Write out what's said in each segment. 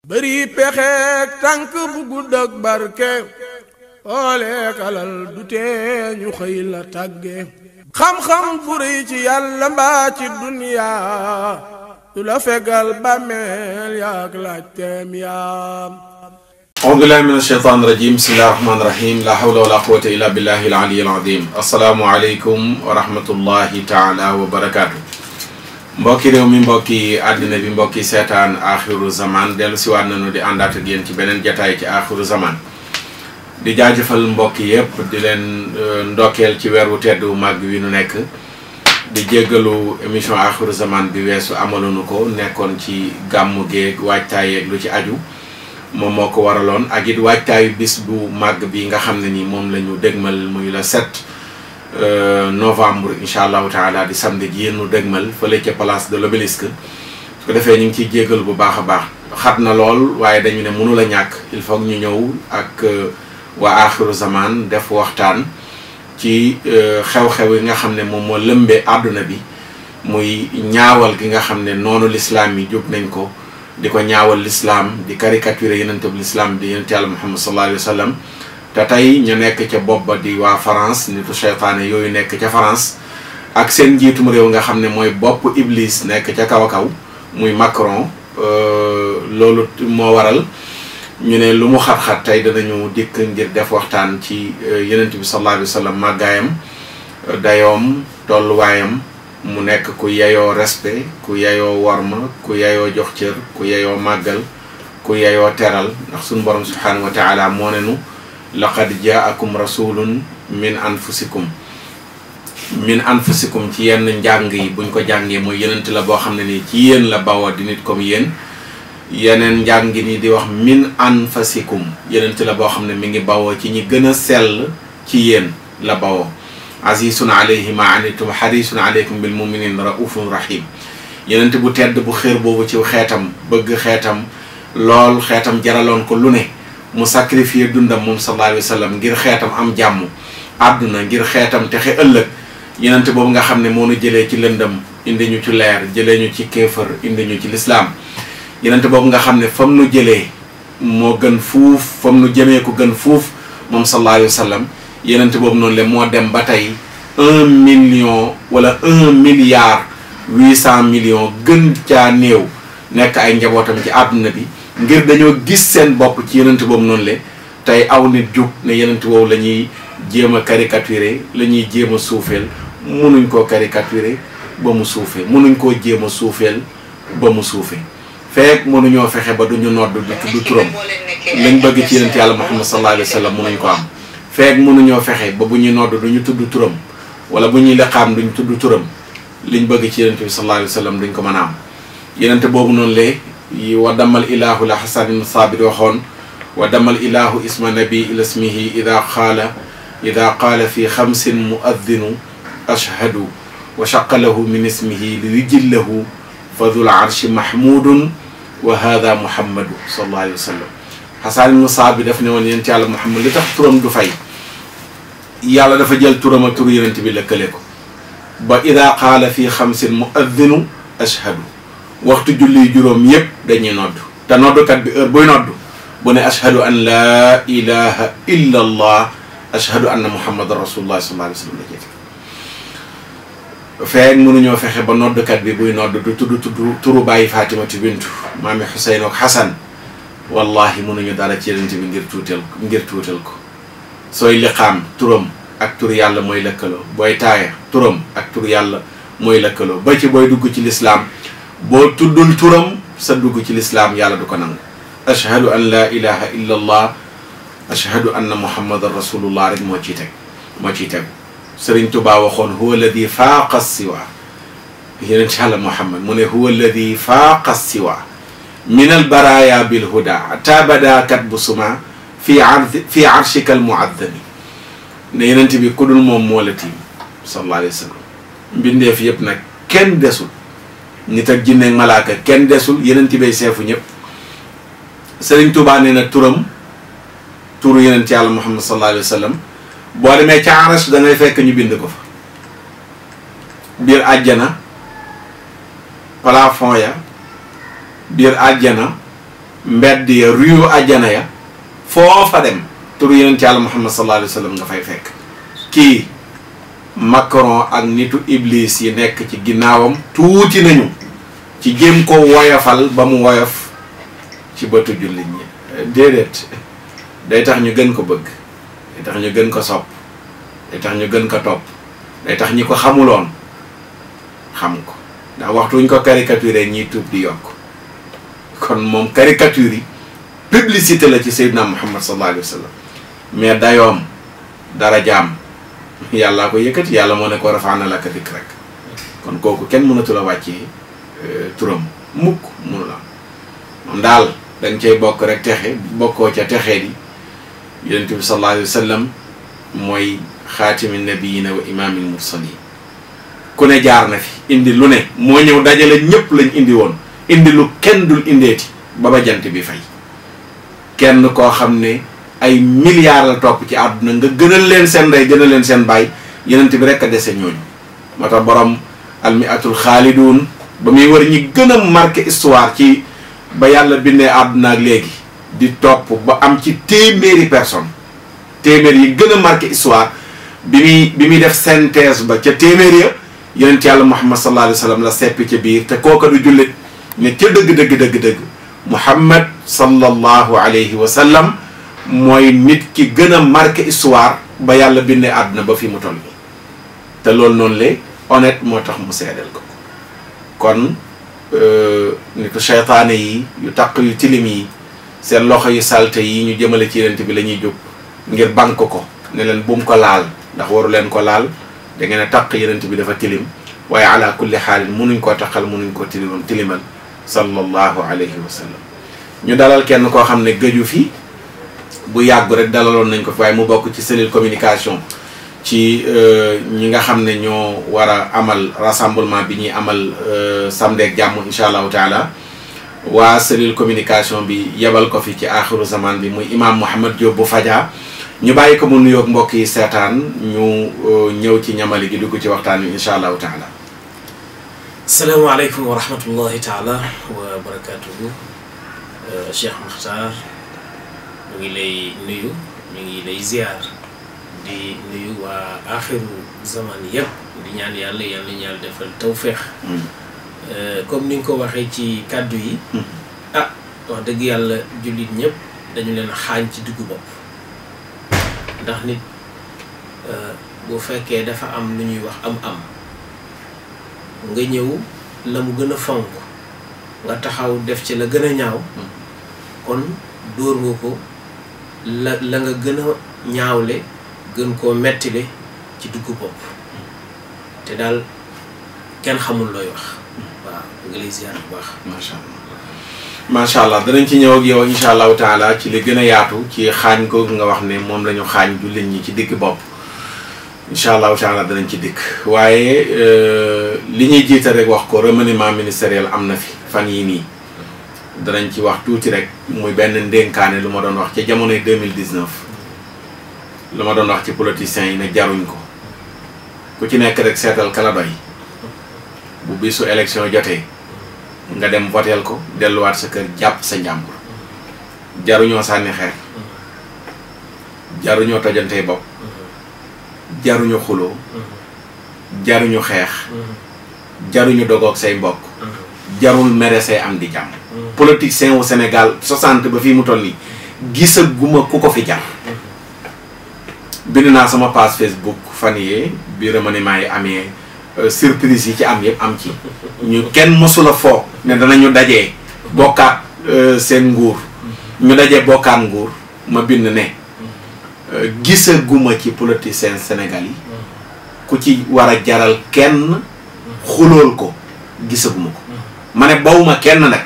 bëri pexeek tànk bu gudd ak barke ooleek alal du tee ñu xëy la tàgge xam-xam bu rëy ci yàlla mbaa ci duniyaa du la fegal bàmmeel yaak laajteem yaam أعوذ بالله من الشيطان الرجيم بسم الله الرحمن الرحيم لا حول ولا قوة إلا بالله العلي العظيم السلام عليكم ورحمة الله تعالى وبركاته mbokki réew mi mbokki àddina bi mbokki seetaan Axiru Zaman dellu si waat nañu di àndaat ak yéen ci beneen jataay ci Axiru Zaman di jaajëfal mbokki yépp di leen ndokkeel ci weer wu tedd wu màgg wi nu nekk di jéggalu émission Axiru Zaman bi weesu amalunu ko nekkoon ci gàmmu géeg waajtaay yeeg lu ci aju moom moo ko waraloon ak it waajtaayu bis bu màgg bi nga xam ne ni moom la ñu dégmal muy la 7 novembre incha allahu taala di samedi ji yéen ñu dégmal fële ca place de l'Obélisque su ko defee ñu ngi ciy jéggal bu baax a baax xat na lool waaye dañu ne mënu la ñàkk il faut ñu ñëw ak waa Axiru Zaman def waxtaan ci xew-xew yi nga xam ne moom moo lëmbee àdduna bi muy ñaawal gi nga xam ne noonu lislaam yi jóg nañ ko di ko ñaawal l'islam di caricature yenente bu l'islam di yenente yàlla Muhammad sallallahu alayhi wa sallam te tey ñu nekk ca bopp ba di waa France nitu seytaane yooyu nekk ca France ak seen njiitum réew nga xam ne mooy bopp Iblis nekk ca kaw a kaw muy Macron loolu moo waral ñu ne lu mu xat-xat tey danañu dikk ngir def waxtaan ci yenente bi sallallahu alayhi wa sallam màggaayam dayoom tolluwaayam mu nekk ku yeyoo respect ku yeyoo warma ku yeyoo jox cër ku yeyoo màggal ku yeyoo teral ndax suñu borom subhanahu wa taala moo ne nu laqad jaakum rasulun min anfusikum ci yenn njàng yi buñ ko jàngee mooy yenent la boo xam ne nii ci yéen la bawoo di nit comme yéen yeneen njàng nii di wax min anfusikum yenent la boo xam ne mi ngi bawoo ci ñi gën a sell ci yéen la bawoo azizun alayhi ma anitum harisun alaykum bil muminin raufun rahim yenent bu tedd bu xër boobu ci xeetam bëgg xeetam lool xeetam jaraloon ko lu ne mu sacrifier dundam moom sallallahu alayhi wa sallam ngir xeetam am jàmm àdduna ngir xeetam texe ëllëg yenent boobu nga xam ne moo nu jëlee ci lëndëm indi ñu ci leer jëlee ñu ci kéefër indi ñu ci lislaam yenent boobu nga xam ne fam nu jëlee moo gën fuuf fam nu jëmee ko gën fuuf moom sallallahu alayhi wa sallam yenent boobu noonu le moo dem ba tey 1 million wala 1 milliard 800 millions gën caa néew nekk ay njabootam ci àdduna bi ngir dañoo gis seen bopp ci yenent boobu noonu le tey aw nit jug ne yenent boobu la ñuy jéem a caricaturer la ñuy jéem a suufeel mënuñ koo caricaturer ba mu suufee mënuñ koo jéem a suufeel ba mu suufee feek mënuñoo fexe ba duñu nodd di tudd turam lañ bëgg ci yenent yàlla Muhammad sallallahu alayhi wa sallam mënuñ ko am feek mënuñoo fexe ba bu ñuy nodd duñu tudd turam wala bu ñuy liqaam duñu tudd turam liñ bëgg ci yenent bi sallallahu alayhi wa sallam duñ ko mën a am yenent boobu noonu le wa damal ilahu la xasanin saabit waxoon wa damal ilahu isma nabi ila ismihi ida qaala fi xamsin muaddinu ashhadu wa shaqalahu min ismihi li yujillahu fa dul arshi mahmudun wa hada muhammadu sallallahu alayhi wa sallam xasanin saabit daf ne woon yenent yàlla muhammad li tax turam du fay yàlla dafa jël turam ak turu yenent bi lëkkale ko ba ida qaala fi xamsin muaddinu ashhadu waxtu julli juróom yépp dañuy nodd te noddukat bi heure buy nodd bu ne ashhadu an laa ilaha illa allah ashhadu anna muhammadan rasulullah sallallahu alayhi wa sallam la jëf feek mënuñoo fexe ba noddukat bi buy nodd du tudd turu bàyyi fatimatu bintu maami xuseyn ak xasan wallahi mënuñu dara ci yenent bi ngir tuutal ko sooy liqaam turam ak tur yàlla mooy lëkkaloo booy taaya turam ak tur yàlla mooy lëkkaloo ba ci booy dugg ci lislaam boo tuddul turam sa dugg ci lislaam yàlla du ko nangu ashhadu an la ilaha illa allah ashhadu anna muhammadan rasulullah rek moo ciy teg sëriñ Tuubaa waxoon huwa alladi faaqa siwa yeneen ci yàlla muhammad mu ne huwa alladi faaqa siwa min al baraya bil huda tabada kat bu suma fi arshika al muaddami ne yenent bi ku dul moom moo la tiim sallallahu alayhi wa sallam mbindeef yëpp nag kenn desul nit ak jinne ak malaaka kenn desul yenent bay seefu ñëpp Sëriñ Tuubaa nee na turu yenent yàlla Muhammad sallallahu alayhi wa sallam boo demee ca Arash da ngay fekk ñu bind ko fa biir àjjana plafond ya biir àjjana mbedd ya ruyu àjjana ya foofa dem turu yonent yàlla Muhammad sallallahu alayhi wa sallam nga fay fekk. kii Macron ak nitu iblis yi nekk ci ginnaawam tuuti nañu ci jéem ko woyofal ba mu woyof ci bëtu jullit ñi déedéet day tax ñu gën ko bëgg, day tax ñu gën ko sopp, day tax ñu gën ko topp, day tax ñi ko xamuloon xam ko, ndax waxtu wuñ ko caricaturé ñiy tuub di yokk. kon moom caricature yi publicité la ci Seydina Muhammad sallallahu alayhi wa sallam, mais dayoom dara jaam yàllaa ko yëkkati, yàlla moo ne ko rafa'na laka dhikrak. kon kooku kenn mënatu la wàccee turam mukk mënu la moom daal da nga cay bokk rek texe, bokkoo ca texee di. yonent bi sallallahu alayhi wa sallam mooy xaatimi nabiyina wa imaamil mursalin, ku ne jaar na fi indi lu ne, moo ñëw dajale ñëpp lañ indi woon, indi lu kenn dul indeeti ba ba jant bi fay. kenn koo xam ne ay milliards la topp ci àdduna nga gënal leen seen ndey gënal leen seen baay, yonent bi rek a dese ñooñu. moo tax borom almiatul xaalidun ba muy wër ñi gën a marqué histoire ci ba yàlla bindee àdduna ak léegi di topp ba am ci téeméeri personne, téeméer yi gën a marqué histoire, bi muy def synthèse ba ca téeméer ya yonent yàlla Muhammad sallallahu alayhi wa sallam la seppi ca biir, te kooka du jullit ne ca dëgg Muhammad sallallahu alayhi wa sallam mooy nit ki gën a marqué histoire ba yàlla bindee àdduna ba fi mu toll nii. te loolu noonu la honnête moo tax mu seedeel ko. kon nitu seytaane yi yu taq yu tilim yi seen loxo yu salte yi ñu jëmale ci yonent bi la ñuy jóg ngir bank ko ne leen bu mu ko laal, ndax waru leen ko laal, da ngeen a taq yonent bi dafa tilim. waaye ala kulli xaalin munuñ koo taqal, munuñ koo tilimal sallallahu alayhi wa sallam. ñu dalal kenn koo xam ne gëju fi bu yàgg rek dalaloon nañ ko fi, waaye mu bokk ci cellule communication ci ñi nga xam ne ñoo war a amal rassemblement bi ñuy amal samedi ak jàmm incha allahu taala. waa cellule communication bi yebal ko fi ci axiru zaman bi muy imam Mouhamed Diop bu Fadia. ñu bàyyi ko mu nuyoog mbokk yi seetaan ñu ñëw ci ñamali gi dugg ci waxtaan wi incha allahu taala. salaamaaleykum wa rahmatullahi taala wa barakatuhu. Cheikh Makhtar ñu ngi lay nuyu, ñu ngi lay ziar, di nuyu waa axiru zaman yëpp, di ñaan yàlla ñaal defal tawféex. comme ni nga ko waxee ci kàddu yi. wax dëgg yàlla jullit ñëpp dañu leen xaañ ci diggu bopp, ndax nit bu fekkee dafa am lu ñuy wax am-am nga ñëw la mu gën a fonk nga taxaw def ci la gën a ñaaw, kon dóor nga ko la nga gën a ñaawle gën koo mettile ci dugg bopp, te daal kenn xamul looy wax. waaw nga lay ziar bu baax. macha allah danañ ci ñëw ak yow incha allahu taala ci li gën a yaatu ci xaañ googu nga wax ne moom la ñu xaañ jullit ñi ci digg bopp. incha allahu taala danañ ci dikk, waaye li ñuy jiital rek wax ko remaniement ministériel am na fi fan yii nii. danañ ci wax tuuti rek muy benn ndénkaane lu ma doon wax ca jamonoy 2019 lu ma doon wax ci politiciens yi ne jaruñ ko, ku ci nekk rek seetal kala doy bu bisu élection jotee nga dem voteel ko delluwaat sa kër jàpp sa njàmbur. jaruñoo sànni xeer, jaruñoo tojantey bopp, jaruñu xuloo, jaruñu xeex, jaruñu dogoog say mbokk, jarul mere say am di jàmm. politicien wu Sénégal 60 ba fii mu toll nii gisaguma ku ko fi jar. bind naa sama page Facebook fan yee bi remaniement yi amee surprise yi ci am yëpp am ci ñu kenn mosula foog ne danañu dajee bokkaat seen nguur, ñu dajee bokkaat nguur. ma bind ne gisaguma ci politicien Sénégal yi ku ci war a jaral kenn xulool ko, gisaguma ko. ma ne bawuma kenn nag.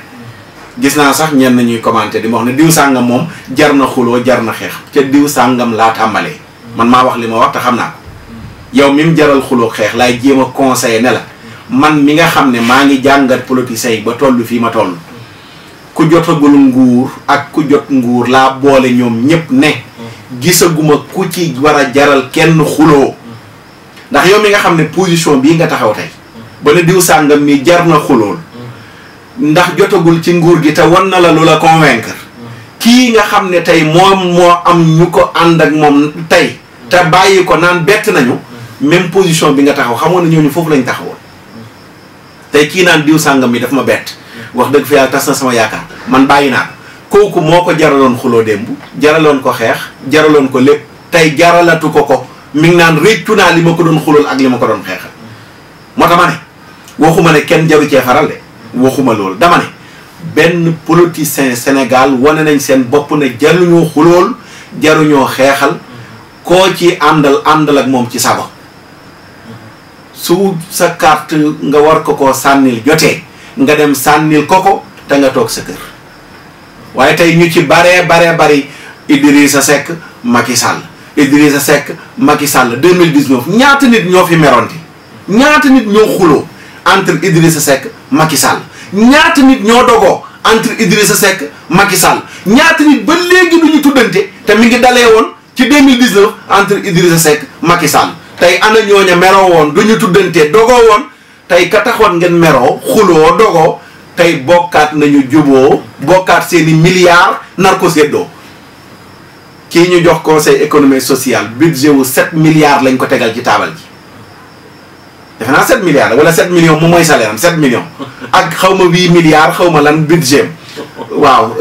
gis naa sax ñenn ñuy commenté di ma wax ne diw sàngam moom jar na xuloo jar na xeex ca diw sàngam laa tàmbalee. man maa wax li ma wax te xam naa ko. yow mi mu jaral xuloo xeex laay jéem a conseillé ne la man mi nga xam ne maa ngi jàngat politiciens yi ba toll fii ma toll. ku jotagul nguur ak ku jot nguur laa boole ñoom ñëpp ne. gisaguma ku ci war a jaral kenn xuloo. ndax yow mi nga xam ne position bii nga taxaw tey. ba ne diw sàngam mi jar na xulool. ndax jotagul ci nguur gi te wan na la lu la convaincre kii nga xam ne tey moom moo am ñu ko ànd ak moom tey te bàyyi ko naan bett nañu même position bi nga taxaw xamoon na ñooñu foofu lañ taxawoon tey kii naan diw sàngam mi daf ma bett wax dëgg fa yàlla tas na sama yaakaar man bàyyi naa kooku moo ko jaraloon xuloo démb jaraloon ko xeex jaraloon ko lépp tey jaralatu ko mi ngi naan réccu naa li ma ko doon xulool ak li ma ko doon xeexal moo tax ma ne waxuma ne kenn jaru cee faral de waxuma loolu dama ne benn politicien Sénégal wane nañ seen bopp ne jaruñoo xulool jaruñoo xeexal koo ci àndal ak moom ci sago su sa carte nga war ko sànnil jotee nga dem sànnil ko te nga toog sa kër waaye tey ñu ci bari Idrissa Seck Macky Sall Idrissa Seck Macky Sall 2019 ñaata nit ñoo fi meronti ñaata nit ñoo xuloo entre Idrissa Seck Macky Sall ñaata nit ñoo dogoo entre Idrissa Seck Macky Sall ñaata nit ba léegi du ñu tuddante te mi ngi dalee woon ci 2019 entre Idrissa Seck Macky Sall tey ana ñooña meroo woon du ñu tuddante dogoo woon tey ka taxoon ngeen meroo xuloo dogoo tey bokkaat nañu juboo bokkaat seeni milliards nar ko séddoo kii ñu jox conseil économique social budget wu 7 milliards lañ ko tegal ci taabal ji defe naa 7 milliards wala 7 millions moom mooy salaire am 7 millions ak xaw ma 8 milliards xaw ma lan budget waaw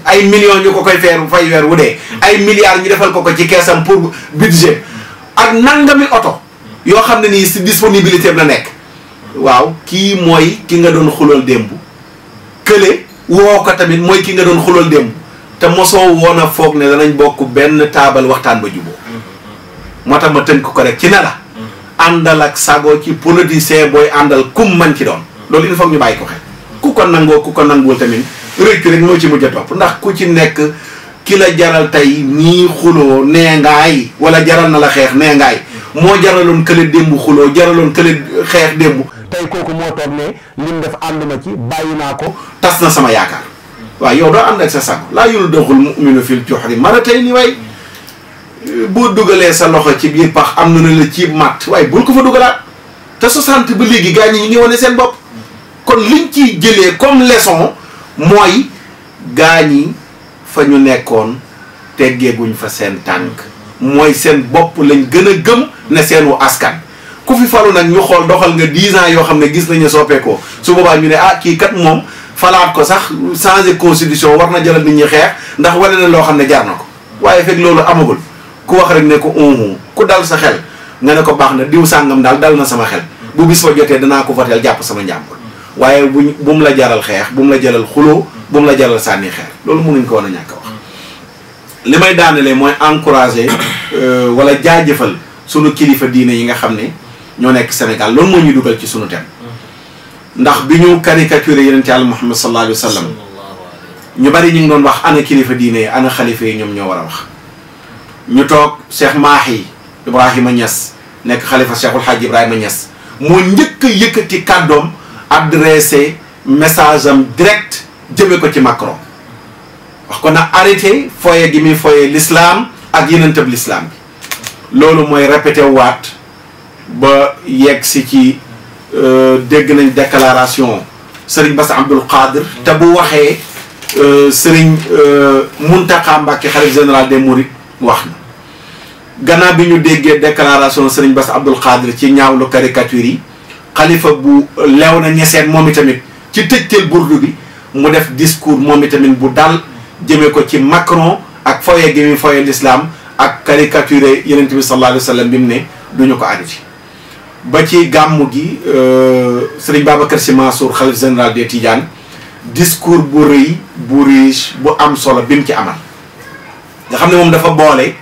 ay millions ñu ko koy fay weer wu dee ay milliards ñu defal ko ci keesam pour budget ak nangami oto yoo xam ne nii si disponibilité bi la nekk waaw kii mooy ki nga doon xulool démb kële woo ko tamit mooy ki nga doon xulool démb te mosoo woon a foog ne danañ bokk benn taabal waxtaan ba juboo moo tax ma tënk ko rek ci ne la àndal ak sago ci politicien booy àndal kum man ci doon loolu il faut ñu bàyyi ko xel ku ko nangoo ku ko nanguwul tamit rëcc rek moo ci mujj a topp ndax ku ci nekk ki la jaral tey ñii xuloo nee ngaay wala jaral na la xeex nee ngaay moo jaraloon kële démb xuloo jaraloon kële xeex démb tey kooku moo toog ne lim def ànduma ci bàyyi naa ko tas na sama yaakaar waaw yow doo ànd ak sa sago laa yul doxul mu'minu fil juhri maratayni waay boo dugalee sa loxo ci biir pax am na la ciib matt waaye bul ko fa dugalaat te 60 ba léegi gars ñi ñu ngi wane seen bopp kon liñ ciy jëlee comme leçon mooy gars ñi fa ñu nekkoon teggeeguñ fa seen tànk mooy seen bopp lañ gën a gëm ne seen wu askan ku fi falu nag ñu xool doxal nga 10 ans yoo xam ne gis nañu soppeekoo su boobaa ñu ne ah kii kat moom falaat ko sax changer constitution war na jëlal nit ñi xeex ndax wane na loo xam ne jar na ko waaye fekk loolu amagul ku wax rek ne ko ku dal sa xel nga ne ko baax na diw sàngam daal dal na sama xel bu bis fa jotee danaa ko voteel jàpp sama njàmbur waaye bu mu la jaral xeex bu mu la jaral xuloo bu mu la jaral sànni xeer loolu mënuñ ko woon a ñàkk a wax li may daanelee mooy encourager wala jaajëfal sunu kilifa diine yi nga xam ne ñoo nekk Sénégal loolu moo ñu dugal ci sunu thème ndax bi ñu caricaturé yonent Yàlla Muhammad sallallahu alayhi wa sallam ñu bari ñu ngi doon wax ana kilifa diine yi ana xalifa yi ñoom ñoo war a wax ñu toog Cheikh Mahi Ibrahima Niass nekk xalifa Cheikhul Hadj Ibrahima Niass moo njëkk a yëkkati kàddoom adressé message am direct jëme ko ci Macron wax ko na arrêté foye gi muy foye l'islam ak yenentab l'islam bi loolu mooy répété waat ba yegg si ci dégg nañ déclaration Serigne Bass Abdoul Qadir te bu waxee Serigne Mountakha Mbacké xalif général des Mourides wax na gannaaw bi ñu déggee déclaration Serigne Bass Abdoul Qadir ci ñaawlu caricature yi xalifa bu leew na ñeseen moom itamit ci tëjteel burdu bi mu def discours moom itamit bu dal jëmee ko ci Macron ak foye gi muy foye l'islam ak caricature Yonent bi sallallahu alayhi wa sallam bi mu ne duñu ko arrêté ba ci gàmmu gi Serigne Babacar Sy Mansour xalif général des Tidianes discours bu rëy bu riche bu am solo bi mu ci amal nga xam ne moom dafa boole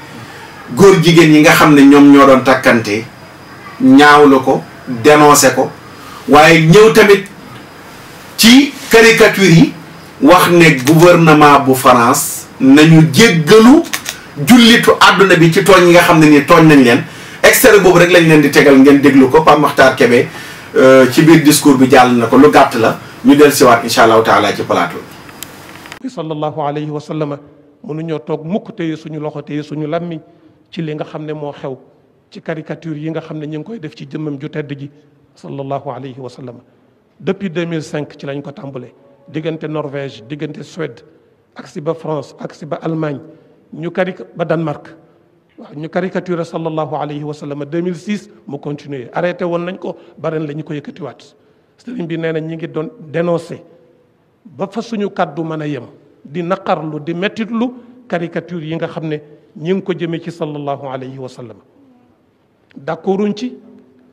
góor jigéen yi nga xam ne ñoom ñoo doon takkante ñaawlu ko dénoncé ko waaye ñëw tamit ci caricature yi wax ne gouvernement bu France nañu jéggalu jullitu àdduna bi ci tooñ yi nga xam ne nii tooñ nañ leen extrait boobu rek lañ leen di tegal ngeen déglu ko Pape Makhtar Kébé ci biir discours bi jàll na ko lu gàtt la ñu del siwaat incha allahu taala ci plateau bi sallallahu alayhi wa sallam mënuñoo toog mukk téye suñu loxo téye suñu lammiñ ci li nga xam ne moo xew ci caricature yi nga xam ne ñu ngi koy def ci jëmmam ju tedd ji sallallahu alayhi wa sallam depuis 2005 ci lañ ko tàmbalee diggante Norvège diggante Suède ak si ba France ak si ba Allemagne ñu ba Danemark waaw ñu caricaturé sallallahu alayhi wa sallam 2006 mu continuer arrêté woon nañ ko ba ren la ñu ko yëkkatiwaat sëriñ bi nee na ñi ngi doon dénoncé ba fa suñu kàddu mën a yem di naqarlu di mettitlu caricature yi nga xam ne ñi ngi ko jëmee ci sallallahu alayhi wa sallam d'accorduñ ci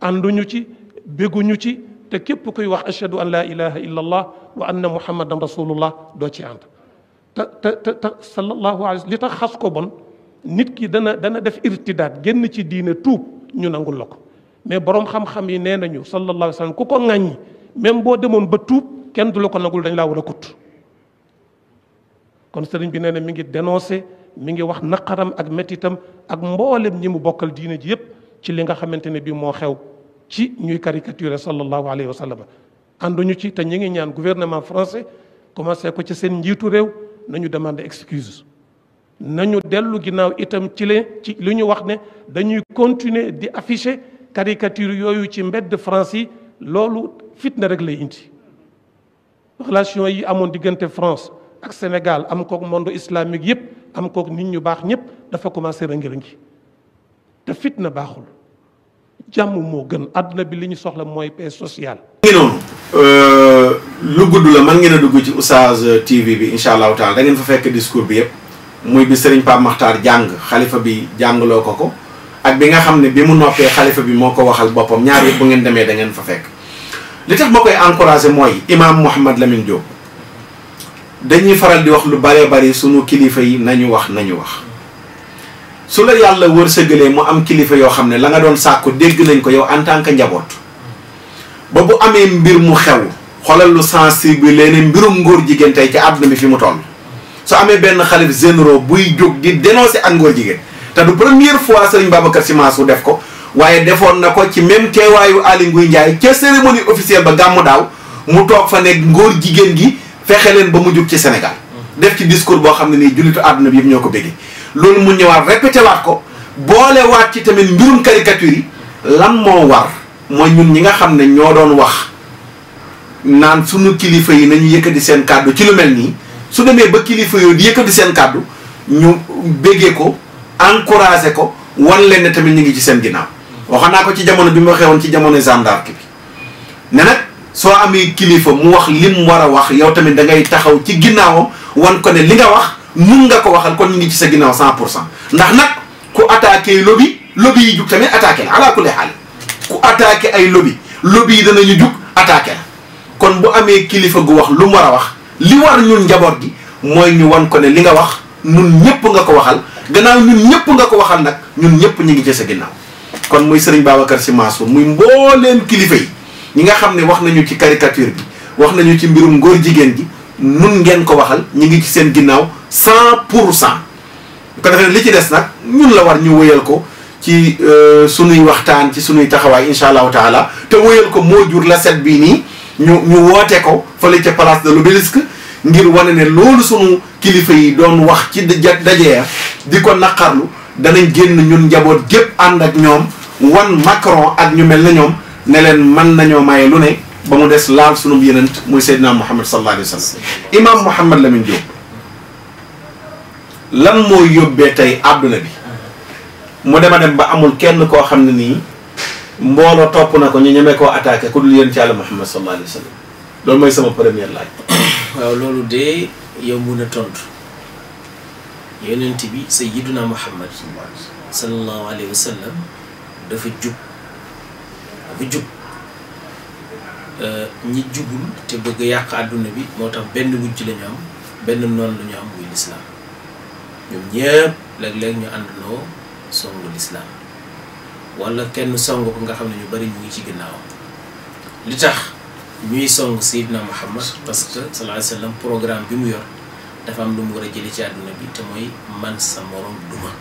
ànduñu ci bégguñu ci te képp kuy wax ashhadu an la ilaha illa allah wa anna muhammadan rasulullah doo ci ànd te sallallahu alayhi li tax xas ko bon nit ki dana def irtidaat génn ci diine tuub ñu nangul la ko mais boroom xam-xam yi nee nañu sallallahu alayhi wa sallam ku ko ŋàññi même boo demoon ba tuub kenn du la ko nangul dañ laa war a kut kon sëriñ bi nee na mi ngi dénoncé mi ngi wax naqaram ak méttitam ak mboolem ñi mu bokkal diine ji yépp ci li nga xamante ne bii moo xew ci ñuy caricature sallallahu alayhi wa sallam ànduñu ci te ñu ngi ñaan gouvernement français commencé ko ci seen njiitu réew nañu demander excuse nañu dellu ginnaaw itam ci li ñu wax ne dañuy continuer di afficher caricature yooyu ci mbedd France yi loolu fitna rek lay indi relation yi amoon diggante France ak Sénégal am kook monde islamique yëpp am kook nit ñu baax ñëpp dafa commencé rëngi-rëngi te fitna baaxul jàmm moo gën àdduna bi li ñu soxla mooy paix sociale. ngi noonu lu gudd la mën ngeen a dugg ci Oustaz TV bi incha allahu taala da ngeen fa fekk discours bi yëpp muy bi Serigne Pape Makhtar jàng xalifa bi jàngaloo ko ak bi nga xam ne bi mu noppee xalifa bi moo ko waxal boppam ñaar yëpp bu ngeen demee da ngeen fa fekk. li tax ma koy encouragé mooy imam Mouhamed Lamine Diop dañuy faral di wax lu bëree bëri sunu kilifa yi nañu wax su la yàlla wërsëgalee mu am kilifa yoo xam ne la nga doon sàkku dégg nañ ko yow en tant que njaboot ba bu amee mbir mu xew xoolal lu sensible leen mbirum ngóor jigéen tey ci àdduna bi fi mu toll su amee benn xalif généraux buy jóg di dénoncer ak ngóor jigéen te du première fois Serigne Babacar Sy Mansour def ko waaye defoon na ko ci même teewaayu Aly Ngouille Ndiaye ca cérémonie officielle ba gàmmu daaw mu toog fa nekk ngóor jigéen gi fexe leen ba mu jóg ci Sénégal def ci discours boo xam ne nii jullitu àdduna bi yëpp ñoo ko béggee loolu mu ñëwaat répété waat ko boole waat ci tamit mbirum caricature yi lan moo war mooy ñun ñi nga xam ne ñoo doon wax naan sunu kilifa yi nañu yëkkati seen kàddu ci lu mel nii su demee ba kilifa yooyu di yëkkati seen kàddu ñu béggee ko encouragé ko wan leen ne tamit ñu ngi ci seen ginnaaw waxoon naa ko ci jamono bi ma waxee woon ci jamono Jeanne d'Arc bi ne nag soo amee kilifa mu wax lim war a wax yow tamit da ngay taxaw ci ginnaawam wan ko ne li nga wax mun nga ko waxal kon ñu ngi ci sa ginnaaw 100% ndax nag ku attaqué lobby yi jug tamit attaqué la ala kulli xaal ku attaqué ay lobby yi danañu jug attaqué la kon bu amee kilifa gu wax lu mu war a wax li war ñun njaboot gi mooy ñu wan ko ne li nga wax ñun ñëpp nga ko waxal gannaaw ñun ñëpp nga ko waxal nag ñun ñëpp ñu ngi ci sa ginnaaw kon muy Serigne Babacar Sy Mansour muy mbooleem kilifa yi ñi nga xam ne wax nañu ci caricature bi wax nañu ci mbirum ngóor jigéen gi nun ngeen ko waxal ñu ngi ci seen ginnaaw 100%. bu ko defee li ci des nag ñun la war ñu wëyal ko ci sunuy waxtaan ci sunuy taxawaay incha allahu taala te wëyal ko moo jur la set bii nii ñu woote ko fële ca place de l'Obélisque ngir wane ne loolu sunu kilifa yi doon wax ci dajeer di ko naqarlu danañ génn ñun njaboot gépp ànd ak ñoom wan Macron ak ñu mel na ñoom ne leen mën nañoo maye lu ne ba mu des laal sunu yenent muy Seydina Muhammad sallallahu alayhi wa sallam. Imam Mouhamed Lamine Diop lan moo yóbbee tey àdduna bi mu dem ba amul kenn koo xam ne nii mbooloo topp na ko ñu ñemee koo attaqué ku dul yéen ci Yàlla Muhammad sallallahu alayhi wa sallam loolu mooy sama première laaj. waaw loolu de yow mun a tontu yonent bi sayyiduna Muhammad sallallahu alayhi wa sallam dafa jub ñi jubul te bëgg yàq àdduna bi moo tax benn wujj la ñu am benn noonu la ñu am muy lislaam ñoom ñëpp léeg-léeg ñu àndandoo songu lislaam wala kenn song ko nga xam ne ñu bari ñu ngi ci ginnaawam li tax ñuy song Seydina Muhammad parce que sallallahu alayhi wa sallam programme bi mu yor dafa am lu mu war a jële ci àdduna bi te mooy man sa morom duma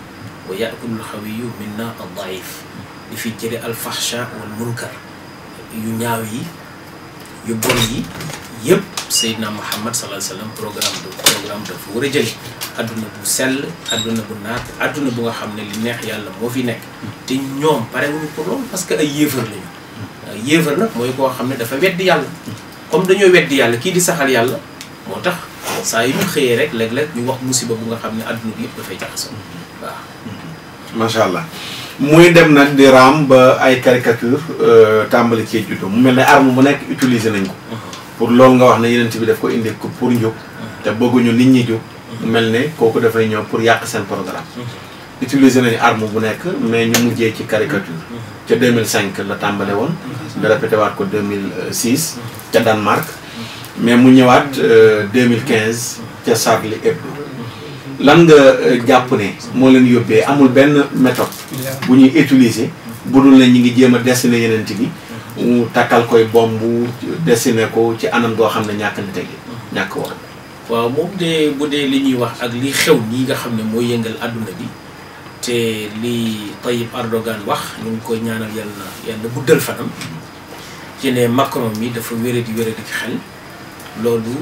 wa yaakulul xawiyu minna ad-daif di fi jële al-fahsha wal munkar yu ñaaw yi yu bon yi yëpp Seydina Muhammad sallallahu alayhi wa sallam programme dafa war a jële adduna bu sell adduna bu naat adduna bu nga xam ne li neex yàlla moo fi nekk te ñoom pare wuñu pour loolu parce que ay yéefar lañu yéefar nag mooy koo xam ne dafa weddi yàlla comme dañoo weddi yàlla kii di saxal yàlla moo tax saa yu ñu xëyee rek léeg-léeg ñu wax musiba bu nga xam ne adduna bi yëpp dafay jaxasoo waaw. macha allah muy dem nag di raam ba ay caricature tàmbali cee juddoo mu mel ne arme bu nekk utiliser nañ ko. pour loolu nga wax ne yeneen bi daf ko indi ko pour njub. te bëgguñu nit ñi jóg. mu mel ne kooku dafay ñëw pour yàq seen programme. utiliser nañu arme bu nekk mais ñu mujjee ci caricature. ca 2005 la tàmbale woon. nga répété waat ko 2006. ca Danemark. mais mu ñëwaat 2015 ca Charlie Hebdo. lan nga jàpp ne moo leen yóbbee amul benn méthode. bu ñuy utiliser. bu dul ne ñi ngi jéem a dessiner yeneen bi. mu takkal koy bomb dessiner ko ci anam goo xam ne ñàkk na tege ñàkk war. waaw moom de bu dee li ñuy wax ak li xew nii nga xam ne mooy yëngal àdduna bi te li Tayyip Erdogan wax ñu ngi koy ñaanal yàlla guddal fanam ci ne Macron mi dafa wéradi ci xel loolu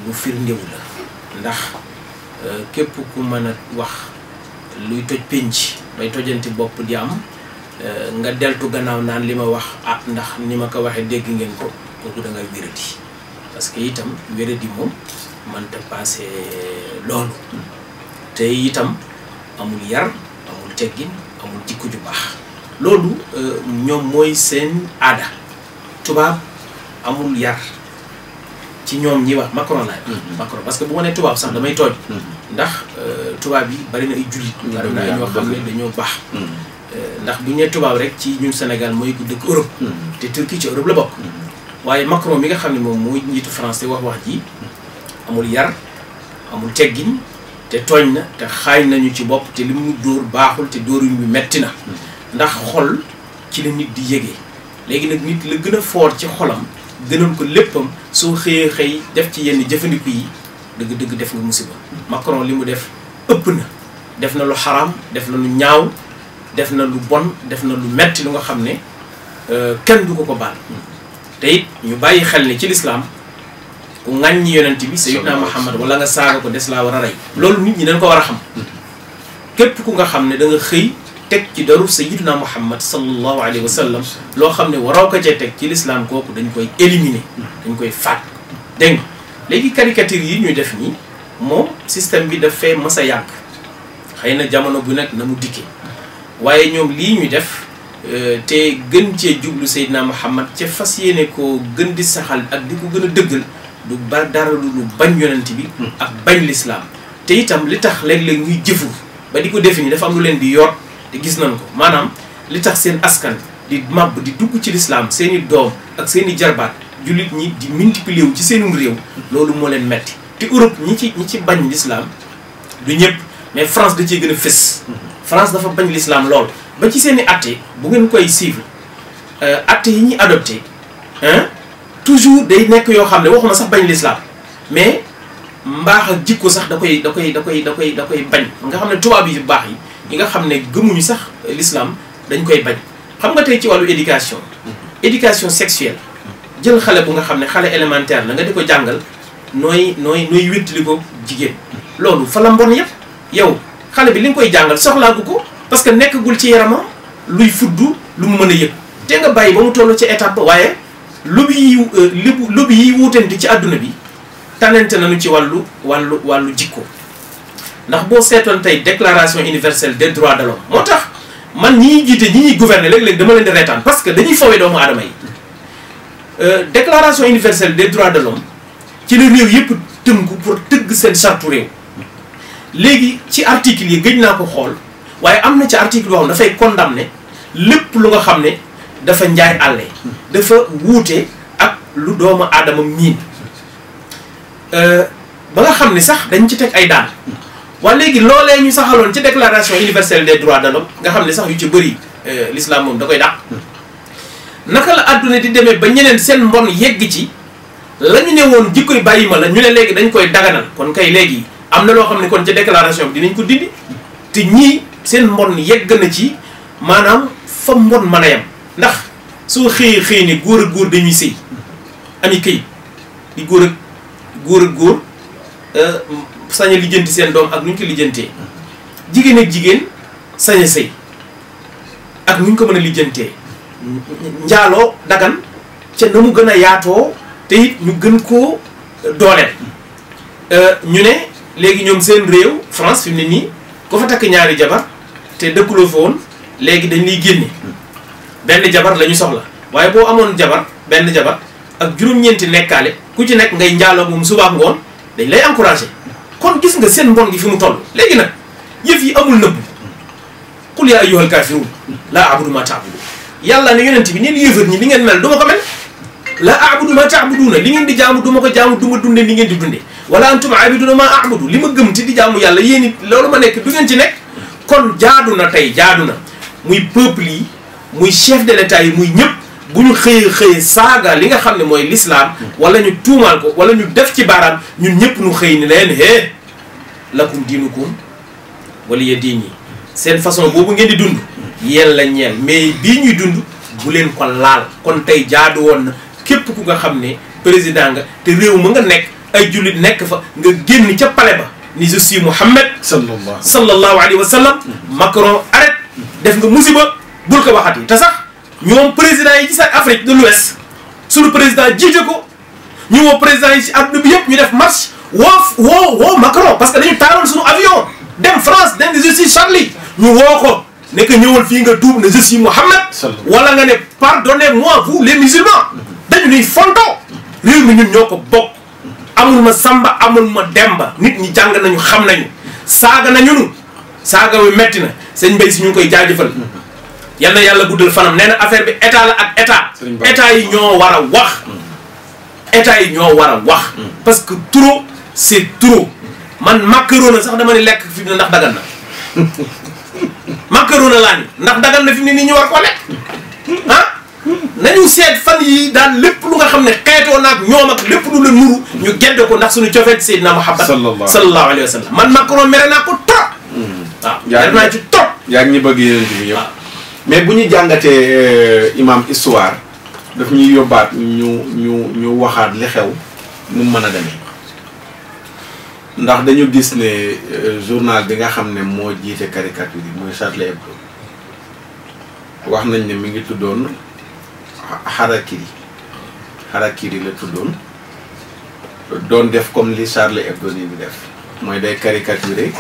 lu firndewu la ndax képp ku mën a wax luy toj pénc bay tojjanti bopp di am nga deltu gannaaw naan li ma wax ndax ni ma ko waxee dégg ngeen ko kooku da ngay wéradi parce que itam wéradi moom mënta passé loolu te itam amul yar amul teggin amul jikko ju baax loolu ñoom mooy seen aada tubaab amul yar ci ñoom ñi wax Macron laay Macron parce que bu ma nee tubaab sax damay tooñ ndax tubaab yi bari na ay jullit bari na ay ñoo xam ne dañoo baax ndax bu ñu nee tubaab rek ci ñun Sénégal mooy ku dëkk Europe te Turquie ci Europe la bokk waaye Macron mi nga xam ne moom mooy njiitu France te wax ji amul yar amul teggin te tooñ na te xaañ nañu ci bopp te li mu dóor baaxul te dóoruñ bi metti na ndax xol ci la nit di yëgee léegi nag nit la gën a foor ci xolam gënoon ko léppam soo xëyee xëy def ci yenn jëfandiku yi dëgg-dëgg def nga musiba Macron li mu def ëpp na def na lu xaraam def na lu ñaaw def na lu bon def na lu metti lu nga xam ne kenn du ko baal te it ñu bàyyi xel ne ci lislaam ku ŋàññi yonent bi Sayyidina Muhammad wala nga saaga ko des laa war a rey loolu nit ñi dañ ko war a xam képp ku nga xam ne da nga xëy teg ci daru Sayyidina Muhammad sallallahu alayhi wa sallam loo xam ne waroo ko cee teg ci lislaam kooku dañ koy éliminer dañ koy faat dégg nga léegi caricature yi ñuy def nii moom système bi daf fee mës a yàgg xëy na jamono bu nekk na mu dikkee waaye ñoom lii ñuy def te gën cee jublu Seydina Muhammad ca fas yéene ko gën di saxal ak di ko gën a dëggal du ba dara lu bañ yonent bi ak bañ lislaam te itam li tax léeg-léeg ñuy jëfu ba di ko defe ni dafa am lu leen di yoot te gis nañ ko maanaam li tax seen askan di màbb di dugg ci lislaam seeni doom ak seeni jarbaat jullit ñi di multiplier wu ci seenum réew loolu moo leen metti te Europe ñi ci bañ lislaam du ñëpp mais France da cee gën a fës France dafa bañ lislaam lool ba ci seen i atte bu ngeen koy suivre atte yi ñuy adopté toujours day nekk yoo xam ne waxuma sax bañ lislaam mais mbaax ak jikko sax da koy bañ nga xam ne tubaab yi baax yi nga xam ne gëmuñu sax lislaam dañ koy bañ xam nga tey ci wàllu éducation sexuelle jël xale bu nga xam ne xale élémentaire la nga di ko jàngal nooy wéttali ko jigéen loolu fa la mbon yëpp yow xale bi li nga koy jàngal soxlaagu ko parce que nekkagul ci yaramam luy fuddu lu mu mën a yëg te nga bàyyi ba mu toll ci étape ba waaye lobby yi wuutante ci àdduna bi tanante nañu ci wàllu jikko ndax boo seetoon tey déclaration universelle des droits de l'homme moo tax man ñi jiite ñi ñuy gouverner léeg-léeg dama leen di reetaan parce que dañuy fowee doomu aadama yi déclaration universelle des droits de l'homme ci la réew yëpp tënku pour tëgg seen sartu réew léegi ci article yi gëj naa ko xool waaye am na ci article boo xam dafay condamné lépp lu nga xam ne dafa njaay àlle dafa wuute ak lu doomu aadama miin ba nga xam ne sax dañ ci teg ay daan waaye léegi loolee ñu saxaloon ci déclaration universelle des droits de l'homme nga xam ne sax yu ci bëri l'islam moom da koy dàq naka la àdduna di demee ba ñeneen seen mbon yegg ci la ñu ne woon jikkoy bàyyi ma la ñu ne léegi dañ koy daganal kon kay léegi am na loo xam ne kon ca déclaration bi dinañ ko dindi te ñii seen mbon yegg na ci maanaam fa mbon mën a yem ndax soo xëyee ne góor ak góor dañuy sëy ami këyit di góor ak góor sañ a lijjanti seen doom ak nu ñu ko lijjantee jigéen ak jigéen sañ a sëy ak nu ñu ko mën a lijjantee njaaloo dagan ca na mu gën a yaatoo te it ñu gën koo dooleel ñu ne léegi ñoom seen réew France fi mu ne nii ku fa takk ñaari jabar te dëkkuloo fa woon léegi dañ lay génne benn jabar la ñu soxla waaye boo amoon jabar benn jabar ak juróom-ñeenti nekkaale ku ci nekk ngay njaaloo moom suba ak ngoon dañ lay encouragé kon gis nga seen mbon gi fi mu toll léegi nag yëf yi amul nëbb qul yaa ayyuhal kaafiruun laa a'budu maa ta'buduun yàlla ne yonent bi neen yéefar ñi li ngeen mel du ma ko mel laa a'budu maa ta'buduuna li ngeen di jaamu du ma ko jaamu du ma dunde li ngeen di dunde wala antum aabiduuna maa a'budu li ma gëm te di jaamu yàlla yéen it loolu ma nekk du ngeen ci nekk kon jaadu na tey jaadu na muy peuple yi muy chef de l'état yi muy ñëpp bu ñu xëyee saaga li nga xam ne mooy l'islam wala ñu tuumaal ko wala ñu def ci baaraam ñun ñëpp ñu xëy ni leen hee lakum diinukum waliya diini seen façon boobu ngeen di dund yéen la ñeel mais bii ñuy dund bu leen ko laal kon tey jaadu woon na képp ku nga xam ne président nga te réew ma nga nekk ay jullit nekk fa nga génn ca palais ba ni je suis Mouhamed sallallahu alayhi wa sallam Macron arrête def nga musiba bul ko waxati te sax ñoom président yi ci sa Afrique de l'Ouest suñu président jiite ko ñu woo président yi ci àdduna bi yëpp ñu def marche woo Macron parce que dañu taaloon suñu avion dem France dem ne je suis Charlie ñu woo ko ne que ñëwal fii nga tuub ne je suis Mouhamed wala nga ne pardonnez-moi vous les musulmans dañu nuy fonto réew mi ñun ñoo ko bokk amul ma samba amul ma demba nit ñi jàng nañu xam nañu saaga nañu saaga wi metti na sëñ Mbaye si ñu ngi koy jaajëfal yal na yàlla guddal fanam nee na affaire bi état la ak état yi ñoo war a wax état yi ñoo war a wax parce que trop c'est trop man macaroni sax dama ne lekk fi mu ne ndax dagan na macaroni laa ni ndax dagan na fi mu ne nii ñu war koo lekk ah nañu seet fan yi daal lépp lu nga xam ne xeetoo naag ñoom ak lépp lu la nuru ñu gedd ko ndax suñu cofeet Seydina Muhammad sallallahu alayhi wa sallam man macaroni mere naa ko trop waaw mere naa ci trop yaa ngi ñu bëgg yeneen bi yëpp mais bu ñu jàngatee imam histoire daf ñuy yóbbaat ñu waxaat li xew nu mu mën a demee ndax dañu gis ne journal bi nga xam ne moo jiite caricature yi mooy Charlie Hebdo wax nañ ne mi ngi tuddoon Harakiri la tuddoon doon def comme li Charlie Hebdo ni di def mooy day caricaturer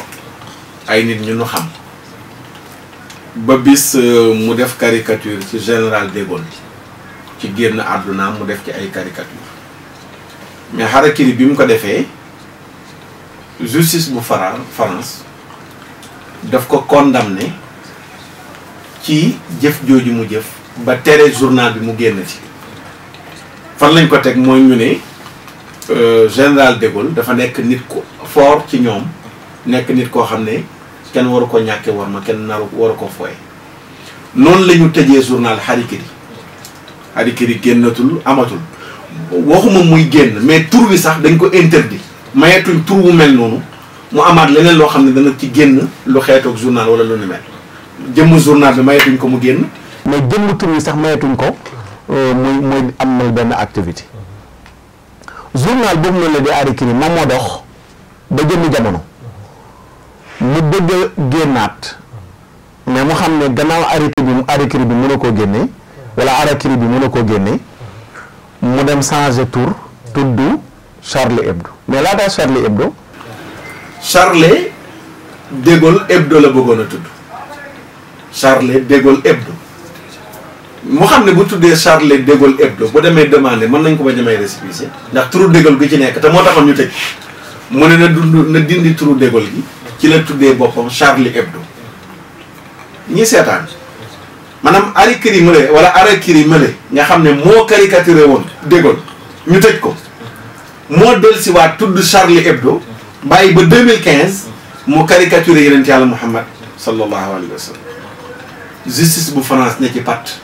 ay nit ñu nu xam ba bis mu def caricature ci général de Gaulle ci génn àdduna mu def ci ay caricature mais Harakiri bi mu ko defee justice bu France daf ko condamné ci jëf jooju mu jëf ba tere journal bi mu génn ci fan lañ ko teg mooy ñu ne général de Gaulle dafa nekk nit ko fort ci ñoom nekk nit koo xam ne kenn waru ko ñàkke war ma kenn waru ko fooye noonu la ñu tëjee journal Harakiri génnatul amatul waxuma muy génn mais tur bi sax dañ ko interdit mayetuñ tur bu mel noonu mu amaat leneen loo xam ne dana ci génn lu xeetoog journal wala lu ni mel jëmm journal bi mayetuñ ko mu génn mais jëmm tur bi sax mayetuñ ko muy am na benn activité journal boobu noonu la di Harakiri moom moo dox ba jëmmi jamono mu bëgg a génnaat mais mu xam ne gannaaw Harakiri bi mën a koo génne wala Harakiri bi mën a koo génne mu dem changer tur tudd Charlie Hebdo mais laata Charlie Hebdo Charlie de Gaulle Hebdo la bëggoon a tudd Charlie de Gaulle Hebdo mu xam ne bu tuddee Charlie de Gaulle Hebdo bu demee demandé mën nañ ko ba demee récépissé ndax turu de Gaulle gi ci nekk te moo taxoon ñu tëj mu ne na dindi turu de Gaulle gi ci la tuddee boppam Charlie Hebdo ñi seetaan maanaam Harakiri mële wala Harakiri mële nga xam ne moo caricaturé woon de Gaulle ñu tëj ko moo dellusiwaat tudd Charlie Hebdo bàyyi ba 2015 mu caricaturé yeneen yàlla Muhammad sallallahu alayhi wa sallam justice bu France ne ci pat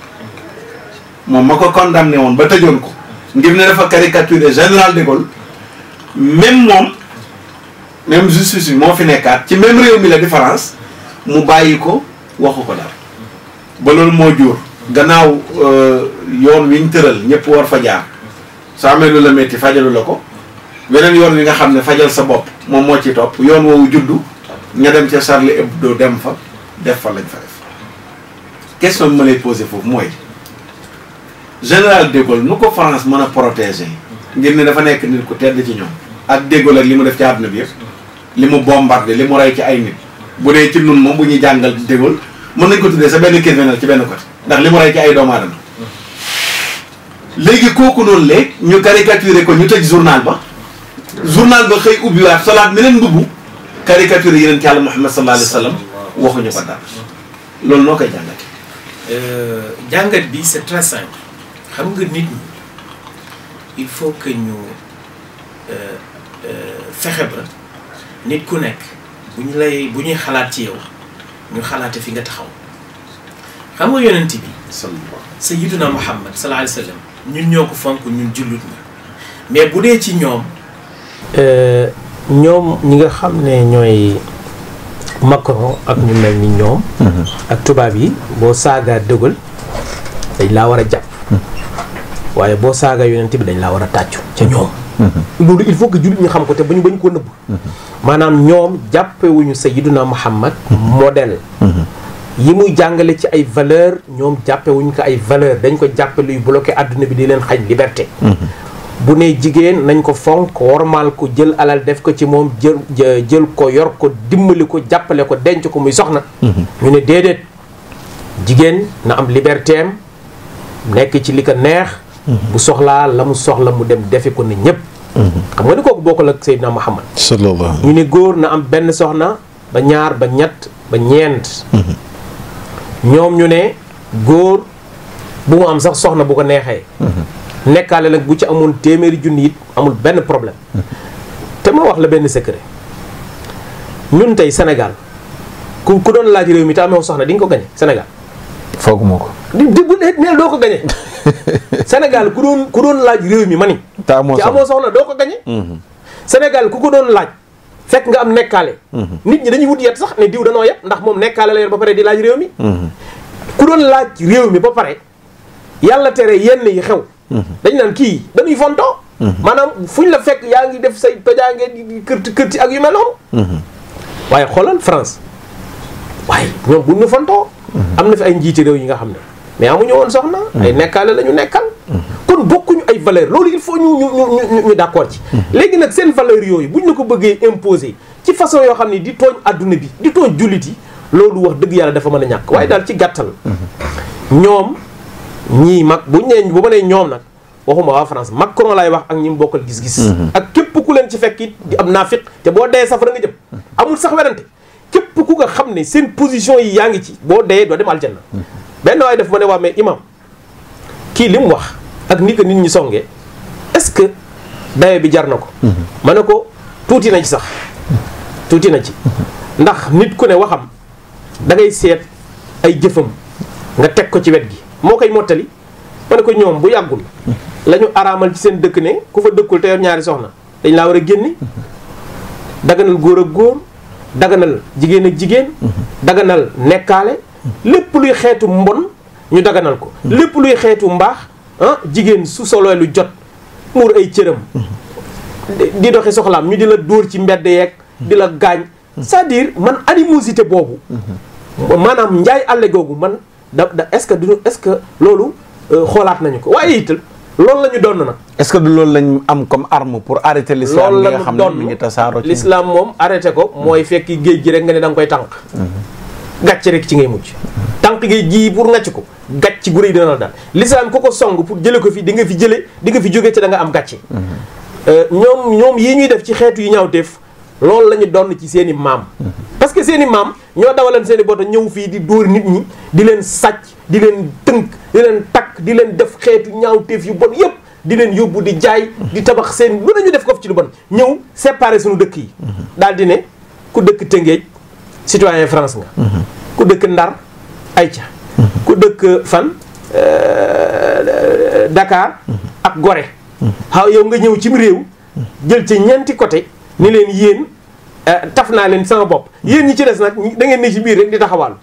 moom ma ko condamné woon ba tëjoon ko ngir ne dafa caricaturé général de Gaulle même justice bi moo fi nekkaat ci même réew mi la di France mu bàyyi ko waxu ko dara ba loolu moo jur gannaaw yoon wi ñu tëral ñëpp war fa jaar soo amee lu la métti fajalu la ko weneen yoon wi nga xam ne fajal sa bopp moom moo ci topp yoon woowu juddu ña dem ca Charlie Hebdo dem fa def fa lañ fa def question bi ma lay posé foofu mooy général de Gaulle nu ko France mën a protéger ngir ne dafa nekk nit ku tedd ci ñoom ak De Gaulle ak li mu def ci àdduna bi yëpp li mu bombardé li mu rey ci ay nit bu dee ci nun moom bu ñuy jàngal De Gaulle mën nañ ko tuddee sa benn criminel ci benn côté ndax li mu rey ci ay doomu aadama léegi kooku noonu léegi ñu caricaturé ko ñu tëj journal ba xëy ubbiwaat solaat meneen mbubb caricaturé yeneen ci Yàlla Muhammad sallallahu alayhi wa sallam waxuñu ko dara loolu noo koy jàngate jàngat bi c'est très simple xam nga nit ñi il faut que ñu fexe ba nit ku nekk bu ñuy xalaat ci yow ñu xalaate fi nga taxaw xam nga yonent bi sayyiduna Muhammad sallallahu alayhi wa sallam ñun ñoo ko fonk ñun jullit ñi mais bu dee ci ñoom ñi nga xam ne ñooy Macron ak ñu mel ni ñoom ak tubaab yi boo saagaa De Gaulle dañ laa war a jàpp waaye boo saagaa yonent bi dañ laa war a tàccu ca ñoom loolu il faut que jullit ñi xam ko te bañ ko nëbb maanaam ñoom jàppewuñu sayyiduna Muhammad modèle yi muy jàngale ci ay valeur ñoom jàppewuñu ko ay valeur dañ ko jàppe luy bloqué àdduna bi di leen xañ liberté bu ne jigéen nañ ko fonk wormaal ko jël alal def ko ci moom jël ko yor ko dimbali ko jàppale ko denc ko muy soxna ñu ne déedéet jigéen na am liberté am nekk ci li ko neex bu soxlaa la mu soxla mu dem defe ko ne ñëpp xam nga ni kooku bokkul ak Seydina Muhammad sallallahu ñu ne góor na am benn soxna ba ñaar ba ñett ba ñeent ñoom ñu ne góor bu mu am sax soxna bu ko neexee nekkaale nag bu ci amoon téeméeri junni it amul benn problème te ma wax la benn secret ñun tey Sénégal ku doon laaj réew mi te amoo soxna di nga ko gañe Sénégal fooguma ko di bu neel doo ko gañe Sénégal ku doon laaj réew mi ma ni te amoo soxna doo ko gañe Sénégal ku ko doon laaj fekk nga am nekkaale nit ñi dañuy wut yet sax ne diw danoo yet ndax moom nekkaale la yor ba pare di laaj réew mi ku doon laaj réew mi ba pare yàlla tere yenn yi xew dañ naan kii dañuy fontoo maanaam fuñ la fekk yaa ngi def say tojaange di kërti ak yu mel noonu waaye xoolal France waaye ñoom buñ ñu fontoo am na fi ay njiiti réew yi nga xam ne mais amuñu woon soxna ay nekkaale la ñu nekkal kon bokkuñu ay valeur loolu il faut ñu d'accord ci léegi nag seen valeur yooyu buñ la ko bëggee imposer ci façon yoo xam ne di tooñ adduna bi di tooñ jullit yi loolu wax dëgg yàlla dafa mën a ñàkk waaye daal ci gàttal ñoom ñii mag bu ma nee ñoom nag waxuma waa France Macron laay wax ak ñi mu bokkal gis-gis ak képp ku leen ci fekk it di am naafiq te boo dee safara nga jëm amul sax werante képp ku nga xam ne seen position yi yaa ngi ci boo dee doo dem aljanna benn waaye def ma ne waa mais imam kii li mu wax ak ni ko nit ñi songee est-ce que daye bi jar na ko ma ne ko tuuti na ci sax tuuti na ci ndax nit ku ne waxam da ngay seet ay jëfam nga teg ko ci wet gi moo koy mottali ma ne ko ñoom bu yàggul la ñu araamal ci seen dëkk ne ku fa dëkkul te yor ñaari soxna dañ laa war a génne daganal góor ak góor daganal jigéen ak jigéen daganal nekkaale lépp luy xeetu mbon ñu daganal ko lépp luy xeetu mbaax jigéen su solo lu jot muur ay cëram di doxi soxlaam ñu di la dóor ci mbedd yeeg di la gaañ c'est-à-dire man animosité boobu maanaam njaay àlle googu man da est-ce que loolu xoolaat nañu ko waaye itam loolu la ñu doon nag. est-ce que du loolu lañ am comme arme pour arrêter l'islam li nga xam ne mi ngi tasaaroo ci l'islam moom arrêté ko mooy fekki géej gi rek nga ne da nga koy tànk gàcce rek ci ngay mujj tànk géej gi pour ngàcc ko gàcc gu rëy dina la daal l'islam ku ko song pour jële ko fi di nga fi jële di nga fi jóge te da nga am gàcce ñoom yi ñuy def ci xeetu yi ñaawteef loolu la ñu doon ci seen i maam parce que seen i maam ñoo dawalan seen i bota ñëw fii di dóor nit ñi di leen sàcc di leen tënk di leen takk di leen def xeetu ñaawteef yu bon yëpp di leen yóbbu di jaay di tabax seen lu nañu def ko ci lu bon ñëw séparer suñu dëkk yi daal di ne ku dëkk Tëngéej citoyen France nga ku dëkk Ndar ayca ku dëkk fan Dakar ak Gorée xaw yow nga ñëw cim réew jël ci ñeenti côté ni leen yéen taf naa leen sama bopp yéen ñi ci des nag da ngeen ne ci biir rek di taxawal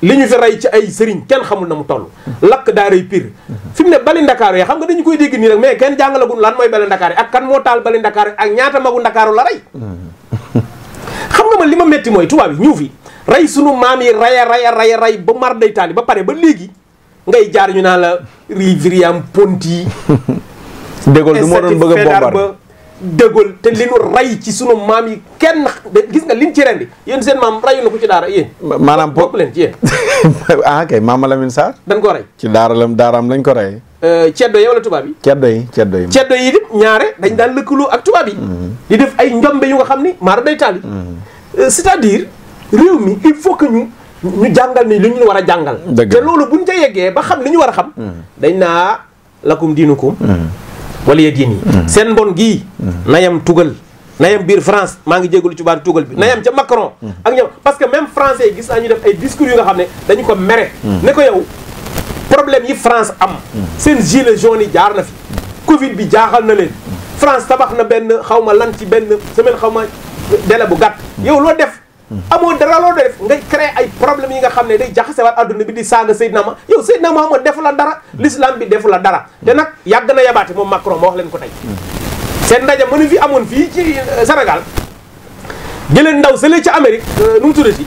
li ñu fi rey ci ay sëriñ kenn xamul na mu toll lakk daa rey pire fi mu ne bali ndakaaru yi xam nga dañu koy dégg nii rek mais kenn jàngalagul lan mooy bali ndakaar yi ak kan moo taal bali ndakaar ak ñaata magu ndakaaru la rey xam nga man li ma metti mooy tubaab yi ñu fi rey sunu maam yi rey ba mar day taali ba pare ba léegi ngay jaar ñu naan la Riveriam Ponty De Gaulle du moo doon bëgg a bombarder De Gaulle te li nu ray ci sunu maam yi kenn gis nga liñ ci rendi yéen seen maam rayu na ko ci daara yéen. maanaam bokk leen ci yéen. ah kay Mama Lamine Sarr. dañ ko rey. ci daaraam lañ ko rey. ceddo yi wala tubaab yi. ceddo yi. ceddo yi it ñaare dañ daan lëkkaloo ak tubaab yi. di def ay njombe yu nga xam ni maara day taali. c'est-à-dire réew mi il faut que ñu jàngal ni li ñu war a jàngal. te loolu buñ ca yeggee ba xam li ñu war a xam. dañ naa lakum diinukum wala ya diin yi seen mbon gii nayam tugal nayam biir France maa ngi jégalu ci baatu tugal bi nayam ca Macron ak ñoom parce que même français yi gis naa ñu def ay discours yu nga xam ne dañu ko mere ne ko yow problème yi France am seen gilet jaune yi jaar na fi Covid bi jaaxal na leen France tabax na benn xaw ma lan ci benn semaine xaw ma délai bu gàtt yow loo def amoo dara loo def ngay créer ay problèmes yi nga xam ne day jaxasewaat adduna bi di saaga Seydina ma yow Seydina Muhammad defu la dara l'islam bi defu la dara te nag yàgg na yabaate moom Macron ma wax leen ko tey seen ndaje mënu fi amoon fii ci Sénégal jëleen ndaw sële ci Amérique nu mu tuddati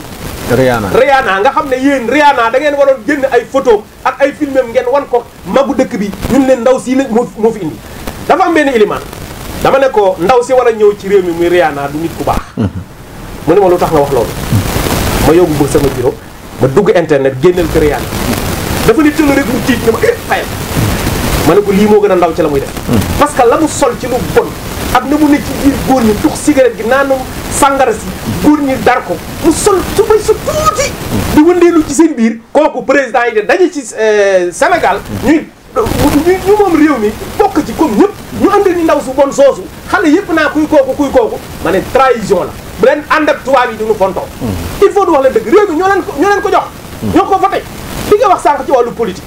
Rihanna nga xam ne yéen Rihanna da ngeen waroon génn ay photo ak ay filmem ngeen wan ko magu dëkk bi ñun leen ndaw sii la moo fi indi dafa am benn ilimaan dama ne ko ndaw si war a ñëw ci réew mi muy Rihanna du nit ku baax mu ne ma lu tax nga wax loolu ma yóbbu ba sama bureau ma dugg internet génneel ko Rihanna dafa ni tëll rek mu tiit ne ma fayal ma ne ko lii moo gën a ndaw ci la muy def parce que la mu sol ci lu bon ak na mu ne ci biir góor ñi tux cigarette gi naanum sàngara si góor ñi dar ko mu sol su bay su tuuti di wëndeelu ci seen biir kooku président yi de daje ci Sénégal ñu moom réew mi bokk ci comme ñëpp ñu andil ñu ndaw su bon soosu xale yëpp naa kuy kooku ma ne trahison la bu leen ànd ak tubaab yi di ñu fontoo il faut du wax leen dëgg réew mi ñoo leen ko jox ñoo ko voté li nga wax sànq ci wàllu politique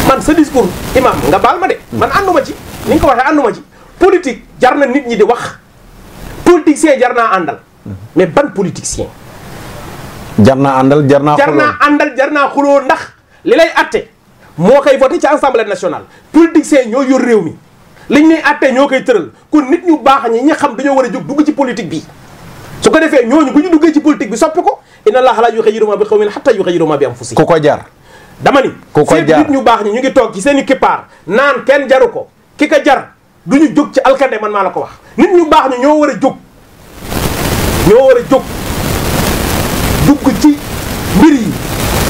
man sa discours imam nga baal ma de man ànduma ci ni nga ko waxee ànduma ci politique jar na nit ñi di wax politicien jar naa àndal mais ban politicien jar naa àndal jar naa xuloo ndax li lay atte moo koy voté ci assemblée nationale politicien ñoo yor réew mi liñ ñuy atte ñoo koy tëral kon nit ñu baax ñi xam dañoo war a jóg dugg ci politique bi su ko defee ñooñu bu ñu duggee ci politique bi soppi ko inna allaha la yughayyiru ma bi qawmin hatta yughayyiru ma bi anfusihim ku ko jar dama ni seen nit ñu baax ñi ñu ngi toog ci seen i kippaar naan kenn jaru ko ki ka jar du ñu jóg ci alkande man maa la ko wax nit ñu baax ñi ñoo war a jóg dugg ci mbir yi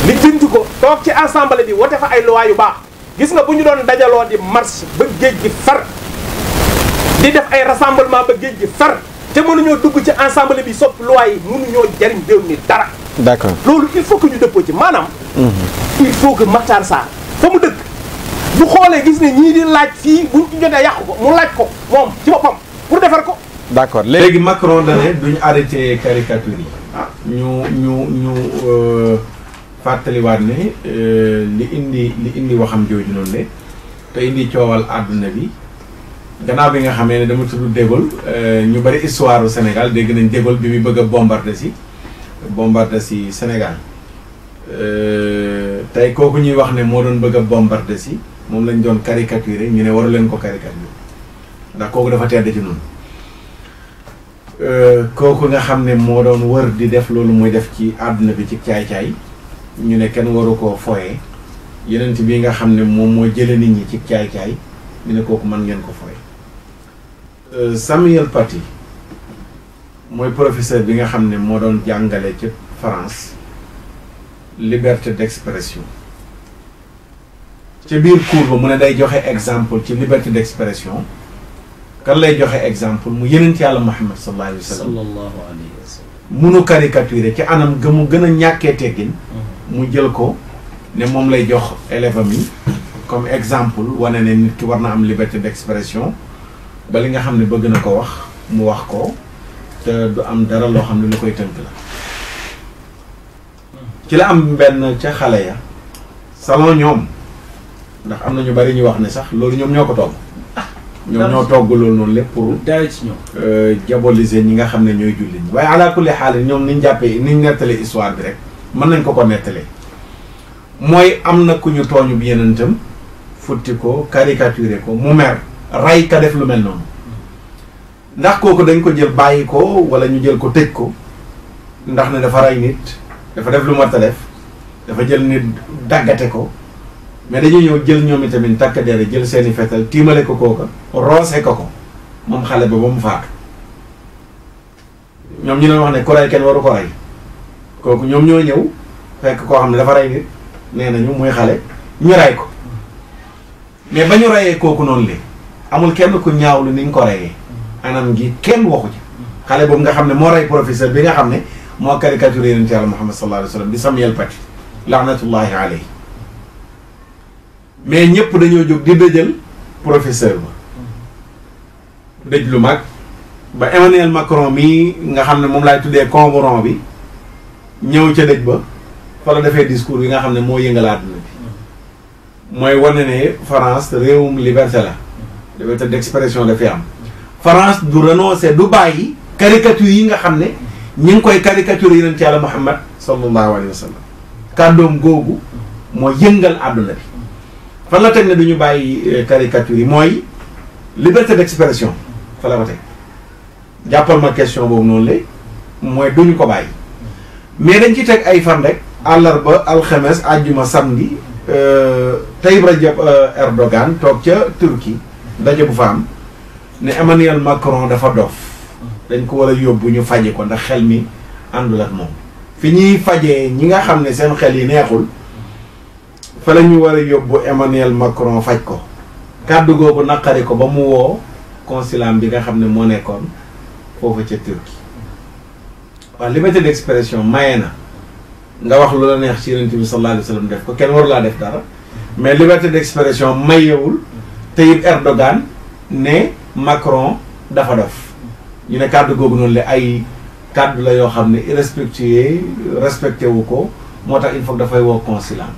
li jënti ko toog ci assemblée bi wote fa ay loi yu baax gis nga bu ñu doon dajaloo di marche ba géej gi far di def ay rassemblement ba géej gi far te mënuñoo dugg ci assemblée bi sopp loi yi mënuñoo jariñ réew mi dara d'accord loolu il faut que ñu dëppoo ci maanaam il faut que Makhtar Sarr fa mu dëkk bu xoolee gis ne ñii di laaj fii buñ ci jotee yàqu ko mu laaj ko moom ci boppam pour defar ko d'accord léegi Macron dane duñu arrêté caricature yi ñu fàttaliwaat ne li indi waxam jooju noonu le te indi coowal àdduna bi gannaaw bi nga xamee ne dama tudd De Gaulle ñu bari histoire u Sénégal dégg nañ De Gaulle bi muy bëgg a bombarder si Sénégal tey kooku ñuy wax ne moo doon bëgg a bombarder si moom lañ doon caricaturer ñu ne waru leen ko caricature ndax kooku dafa tedd ci noonu kooku nga xam ne moo doon wër di def loolu muy def ci àdduna bi ci caay-caay ñu ne kenn waru koo fooye yenent bi nga xam ne moom moo jële nit ñi ci caay-caay ñu ne kooku mën ngeen ko fooye Samuel Paty mooy professeur bi nga xam ne moo doon jàngale ci France liberté d'expression ci biir cours ba mu ne day joxe exemple ci liberté d'expression kan lay joxe exemple mu yenent yàlla Muhammad sallallahu alayhi wa sallam munu caricaturer ci anam ga mu gën a ñàkkee teggin mu jël ko ne moom lay jox élève am yi comme exemple wane ne nit ki war na am liberté d'expression ba li nga xam ne bëgg na ko wax mu wax ko te du am dara loo xam ne lu koy tënk la ci la am benn ca xale ya salon ñoom ndax am na ñu bari ñu wax ne sax loolu ñoom ñoo ko togg ñoom ñoo togg loolu noonu lépp pour diaboliser ñi nga xam ne ñooy jullit ñi waaye ala kulli xaal ñoom niñ jàppee niñ nettalee histoire bi rek mën nañ ko nettalee mooy am na ku ñu tooñu bi yenentam futti ko caricaturer ko mu mer ray ka def lu mel noonu ndax kooku dañ ko jël bàyyi ko wala ñu jël ko tëj ko ndax ne dafa ray nit dafa def lu mat a def dafa jël nit daggate ko mais dañuy ñëw jël ñoom itamit takk dere jël seeni fetal tiimale ko kooka roose ko moom xale ba mu faatu ñoom ñu doon wax ne ko rey kenn waru ko rey kooku ñoom ñoo ñëw fekk koo xam ne dafa rey nit nee nañu muy xale ñu rey ko mais ba ñu reyee kooku noonu léegi amul kenn ku ñaawlu ni ñu ko reyee anam gi kenn waxu ci xale boobu nga xam ne moo rey professeur bi nga xam ne moo caricaturé yonent Yàlla Muhammad sallallahu alayhi wa sallam di Samuel Paty laanatullahi alayhi mais ñëpp dañoo jóg di dëjal professeur ba dëj lu mag ba Emmanuel Macron mii nga xam ne moom laay tuddee convoron bi ñëw ca dëj ba fa la defee discours bi nga xam ne moo yëngal àdduna bi mooy wane ne France réewum liberté la liberté d'expression dafay am France du renoncer du bàyyi caricature yi nga xam ne ñi ngi koy caricature yonent Yàlla Muhammad sallallahu alayhi wa sallam kàddoom googu moo yëngal àdduna bi fan la teg ne du ñu bàyyi caricature yi mooy liberté d'expression fa la ko teg jàppal ma question boobu noonu la mooy duñu ko bàyyi mais dañ ci teg ay fan rek àllarba alxames àjjuma samedi Tayyip Rajab Erdogan toog ca Turquie daje bu fa am ne Emmanuel Macron dafa dof dañ ko war a yóbbu ñu faje ko ndax xel mi àndul ak moom fi ñuy fajee ñi nga xam ne seen xel yi neexul fa la ñu war a yóbbu Emmanuel Macron faj ko kàddu googu naqari ko ba mu woo consulat bi nga xam ne moo nekkoon foofu ca Turquie waaw liberté d'expression maye na nga wax lu la neex ci Yonent bi sallallahu alayhi wa sallam def ko kenn waru laa def dara mais liberté d'expression mayewul Tayyip Erdogan ne Macron dafa dof ñu ne kàddu googu noonu la ay kàddu la yoo xam ne irrespectueux respecté wu ko moo tax il faut que dafay woo consulat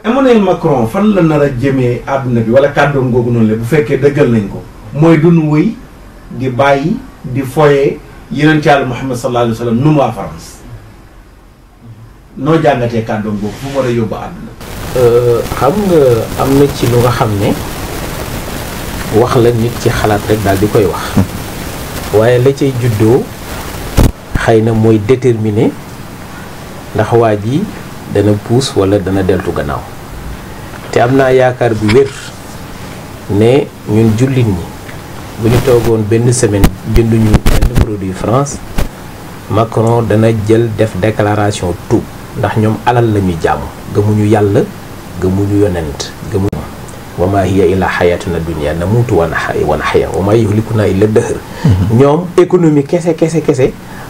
Emmanuel Macron fan la nar a jëmee àdduna bi wala kàddoom googu noonu la bu fekkee dëggal nañ ko mooy duñu wëy di bàyyi di foyee Yonent Yàlla Muhammad sallallahu alayhi wa sallam nu mu waa France noo jàngatee kàddoom boobu fu mu war a yóbbu àdduna. xam nga am na ci lu nga xam ne wax la nit ci xalaat rek daal di koy wax waaye la cay juddoo xëy na mooy déterminer ndax waa ji dana puus wala dana deltu gannaaw te am naa yaakaar bu wér ne ñun jullit ñi bu ñu toogoon benn semaine jënduñu benn produit France Macron dana jël def déclaration tout ndax ñoom alal la ñuy jaamu gëmuñu yàlla gëmuñu yonent gëmuñu wa maa hiya illa xayatuna dunya namuutu wa naxya wa maa yuhlikuna illa dëhër ñoom économie kese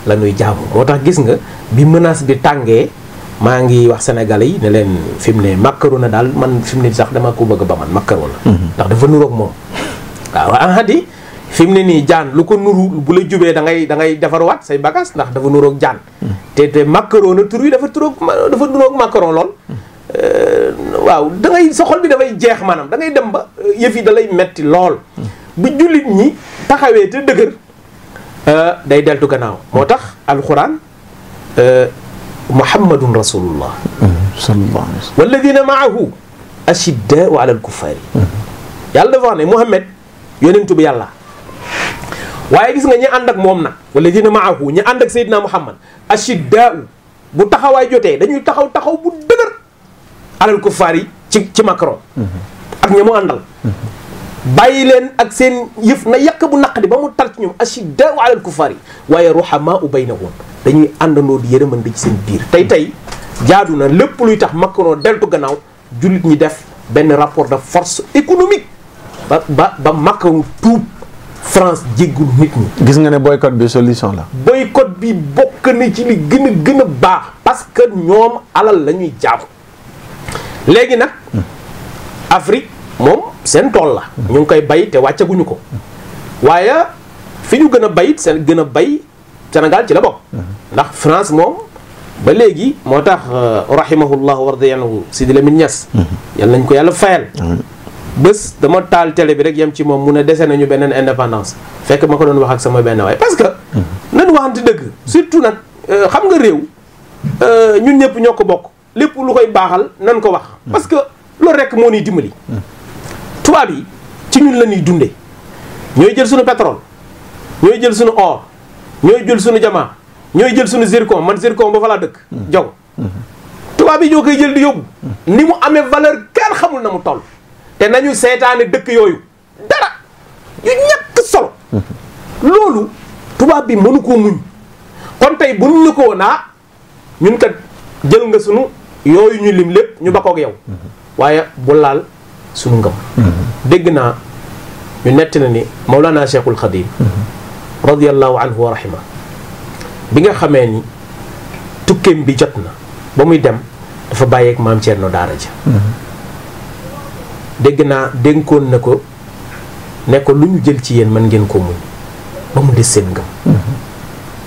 la ñuy jaamu moo tax gis nga bi menace bi tàngee maa ngi wax sénégalais yi ne leen fi mu ne Macron na daal man fi mu ne sax dama ko bëgg ba man Macron na ndax dafa nuroog moom waaw ahadi fi mu ne nii jaan lu ko nuru bu la jubee da ngay defarwaat say bagage ndax dafa nuroog jaan te Macron na tur yi dafa nuroog Macron lool waaw da ngay sa xol bi dafay jeex maanaam da ngay dem ba yëf yi da lay metti lool bu jullit ñi taxawee te dëgër day deltu gannaaw moo tax alxuraan muhammadun rasulullah sallallahu alayhi wa sallam walladina maahu ashiddaau ala alkuffaari yàlla dafa wax ne Muhammad yonentu bi yàlla waaye gis nga ñi ànd ak moom nag walladina maahu ñi ànd ak Seydina Muhammad ashiddaau bu taxawaay jotee dañuy taxaw bu dëgër alal kuffaari ci Macron ak ñi mu àndal bàyyi leen ak seen yëf na yàq bu naq di ba mu tar ci ñoom ashiddaau alal kuffaari waaye ruhamaau baynahum dañuy àndandoo di yërëmante ci seen biir tey jaadu na lépp luy tax Macron deltu gannaaw jullit ñi def benn rapport de force économique ba Macron tuub France jéggul nit ñi. gis nga ne boycott bi solution la. boycott bi bokk na ci li gën a baax parce que ñoom alal la ñuy jaamu léegi nag Afrique moom seen tool la. ñu ngi koy bay te wàccaguñu ko waaye fi ñu gën a bay seen gën a bay Sénégal ci la bokk. ndax France moom ba léegi moo tax rahimahullah wa radiya anhu Sidi Lamine Niass. yal nañ ko yàlla fayal. bés dama taal télé bi rek yem ci moom mu ne dese nañu beneen indépendance fekk ma ko doon wax ak sama benn waay parce que nañu waxante dëgg surtout nag xam nga réew ñun ñëpp ñoo ko bokk lépp lu koy baaxal nan ko wax parce que loolu rek moo ñuy dimbali tubaab yi ci ñun la ñuy dundee ñooy jël suñu pétrole ñooy jël suñu or ñooy jël suñu jamaa ñooy jël suñu zircon man zircon ba fa laa dëkk jogo tubaab yi ñoo koy jël di yóbbu ni mu amee valeur kenn xamul na mu toll te nañu seetaane dëkk yooyu dara yu ñàkk solo loolu tubaab bi mënu koo muñ kon tey bu ñu ko woon ñun kat jël nga sunu yooyu ñu lim lépp ñu bakkoog yow waaye bu laal sunu ngëm dégg naa ñu netti na ni Mawlana Cheikhul Khadim radiyallahu anhu wa rahima bi nga xamee ni tukkeem bi jot na ba muy dem dafa bàyyeeg maam Thierno daara ja dégg naa dénkoon na ko ne ko lu ñu jël ci yéen mën ngeen ko muñ ba mu des seen ngëm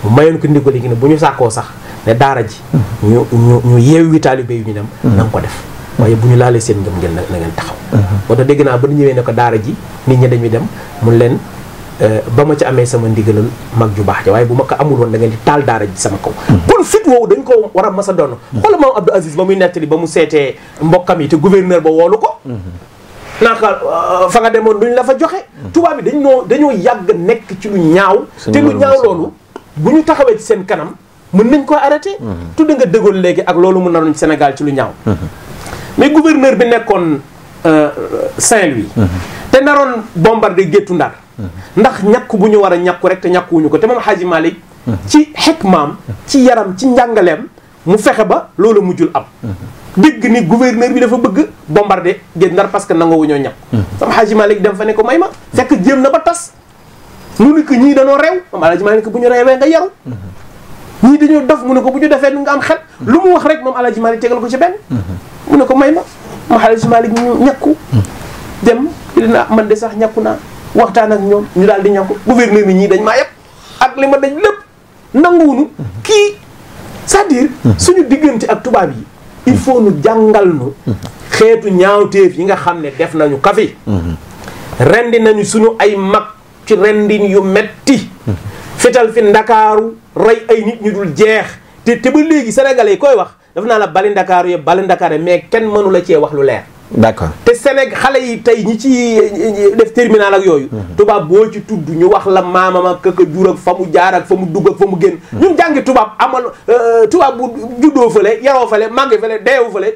mu mayoon ko ndigal gi ne bu ñu sàkkoo sax ne daara ji ñu yeewi taalibe yu ñu dem na nga ko def waaye bu ñu laalee seen ngëm ngeen na ngeen taxaw moo tax dégg naa ba ñu ñëwee ne ko daara ji nit ñi dañuy dem mun leen ba ma ci amee sama ndigalal mag ju baax ja waaye bu ma ko amul woon da ngeen di taal daara ji sama kaw kon fit woowu dañ ko war a mas a doon xoola maam Abdou Aziz ba muy nettali ba mu seetee mbokkam yi te gouverneur ba woolu ko naka fa nga demoon duñ la fa joxe tubaab bi dañoo yàgg nekk ci lu ñaaw te lu ñaaw loolu bu ñu taxawee ci seen kanam mën nañ ko arrêté tudd nga dëggoon léegi ak loolu mu naroon Sénégal ci lu ñaaw mais gouverneur bi nekkoon Saint-Louis te naroon bombardé Géttu Ndar ndax ñàkk bu ñu war a ñàkku rek te ñàkkuwuñu ko te moom Hadji Malick ci xikmaam ci yaram ci njàngaleem mu fexe ba loolu mujjul am dégg ni gouverneur bi dafa bëgg bombardé Géttu Ndar parce que nangoo wuñoo ñàkk sama Hadji Malick dem fa ne ko may ma fekk jéem na ba tas mu ne ko ñii dañoo reew moom Hadji Malick bu ñu reewee nga yaru ñii dañoo dof mu ne ko bu ñu defee nga am xel lu mu wax rek moom Hadji Malick tegal ko ci benn mu ne ko may ma moom Hadji Malick ñu ñàkku dem dina man de sax ñàkku naa waxtaan ak ñoom ñu daal di ñàkku gouverneur bi ñii dañ maa yëpp ak li ma dañ lépp nanguwunu kii c'est-à-dire suñu diggante ak tubaab yi il faut nu jàngal nu xeetu ñaawteef yi nga xam ne def nañu kafi rendi nañu suñu ay mag ci rendin yu metti fetal fi ndakaaru rey ay nit ñu dul jeex te ba léegi sénégalais yi koy wax daf naa la bali ndakaaru yëpp bali ndakaaru mais kenn mënu la cee wax lu leer d'accord te Sénégal xale yi tey ñi ci def terminal ak yooyu tubaab boo ci tudd ñu wax la maamam ak kaka jur ak fa mu jaar ak fa mu dugg ak fa mu génn ñun jàngi tubaab amal tubaab bu juddoo fële yaroo fële màgge fële deewu fële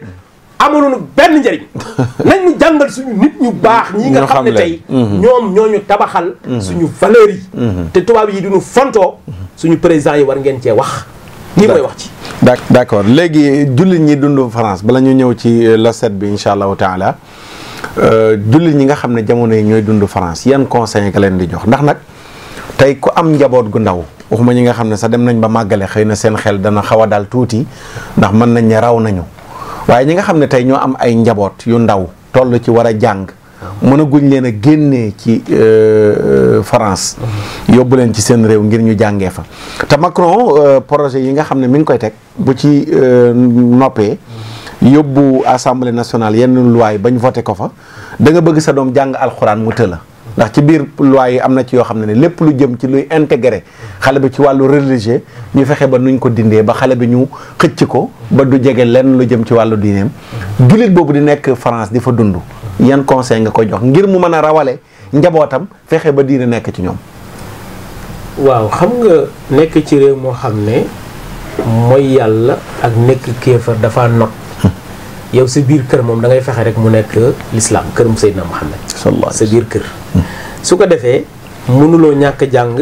amaloonu benn njëriñ nañ ñu jàngal suñu nit ñu baax ñi nga xam ne tey ñoom ñooñu tabaxal suñu valeurs yi te tubaab yi duñu fontoo suñu président yi war ngeen cee wax lii mooy wax ci d'accord léegi jullit ñi dund France bala ñu ñëw ci la set bi incha allahu taala jullit ñi nga xam ne jamono yi ñooy dund France yan conseil nga leen di jox ndax nag tey ku am njaboot gu ndaw waxuma ñi nga xam ne sax dem nañ ba màggale xëy na seen xel dana xaw a daal tuuti ndax mën nañ ne raw nañu waaye ñi nga xam ne tey ñoo am ay njaboot yu ndaw toll ci war a jàng mën a guñ leen a génnee ci France yóbbu leen ci seen réew ngir ñu jàngee fa te Macron projet yi nga xam ne mi ngi koy teg bu ci noppee yóbbu assemblée nationale yenn loi yi bañ voté ko fa da nga bëgg sa doom jàng alxuraan mu tëla ndax ci biir loi yi am na ci yoo xam ne lépp lu jëm ci luy intégré xale bi ci wàllu religieux ñu fexe ba nuñ ko dindee ba xale bi ñu xëcc ko ba du jege lenn lu jëm ci wàllu diineem jullit boobu di nekk France di fa dund yan conseil nga koy jox ngir mu mën a rawale njabootam fexe ba diine nekk ci ñoom. waaw xam nga nekk ci réew moo xam ne mooy yàlla ak nekk kéefar dafa not yow sa biir kër moom da ngay fexe rek mu nekk l'islam kër mu Seydina Muhammad sa biir kër su ko defee mënuloo ñàkk jàng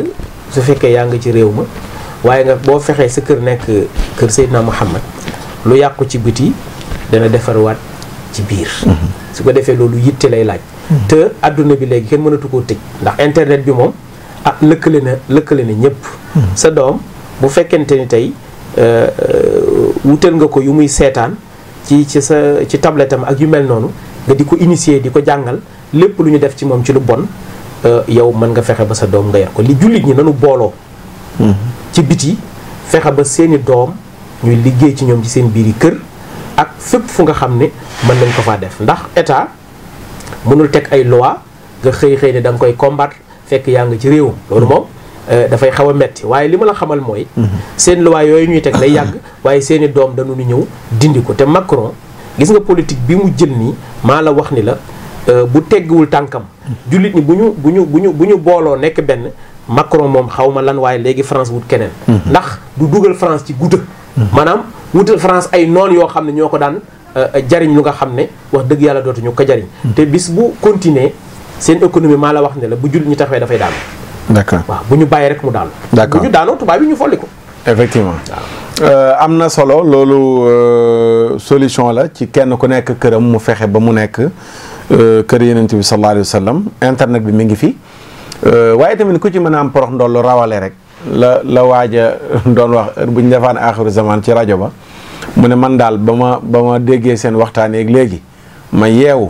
su fekkee yaa ngi ci réew ma waaye nga boo fexee sa kër nekk kër Seydina Muhammad lu yàqu ci biti dana defarwaat ci biir su ko defee loolu yitte lay laaj te adduna bi léegi kenn mënatu koo tëj ndax internet bi moom lëkkale na ñëpp sa doom bu fekkente ni tey wutal nga ko yu muy seetaan ci tablette am ak yu mel noonu nga di ko initier di ko jàngal lépp lu ñu def ci moom ci lu bon yow mën nga fexe ba sa doom nga yar ko li jullit ñi nanu booloo ci biti fexe ba seeni doom ñuy liggéey ci ñoom ci seen biiri kër ak fépp fu nga xam ne mën nañ ko faa def ndax état mënul teg ay loi nga xëy ne da nga koy combattre fekk yaa nga ci réewam loolu moom dafay xaw a metti waaye li ma la xamal mooy seen loi yooyu ñuy teg lay yàgg waaye seeni doom dañu ñëw dindi ko te Macron gis nga politique bi mu jël nii maa la wax ni la bu teggiwul tànkam jullit ñi bu ñu booloo nekk benn Macron moom xaw ma lan waaye léegi France wut keneen ndax du dugal France ci gudda maanaam wutal France ay noon yoo xam ne ñoo ko daan jariñ lu nga xam ne wax dëgg yàlla dootuñu ko jariñ te bis bu continuer seen économie maa la wax ne la bu jullit ñi taxawee dafay daanu. d'accord waaw bu ñu bàyyi rek mu daanu. d'accord bu ñu daanoo tubaab yi ñu folli ko. effectivement am na solo loolu solution la ci kenn ku nekk këram mu fexe ba mu nekk kër Yonent bi sallallahu alayhi wa sallam internet bi mi ngi fi waaye tamit ku ci mën a am porox ndollu rawale rek la waaja doon wax heure bu ñu defaan aaxiru zaman ci rajo ba mu ne man daal ba ma déggee seen waxtaan yeeg léegi ma yeewu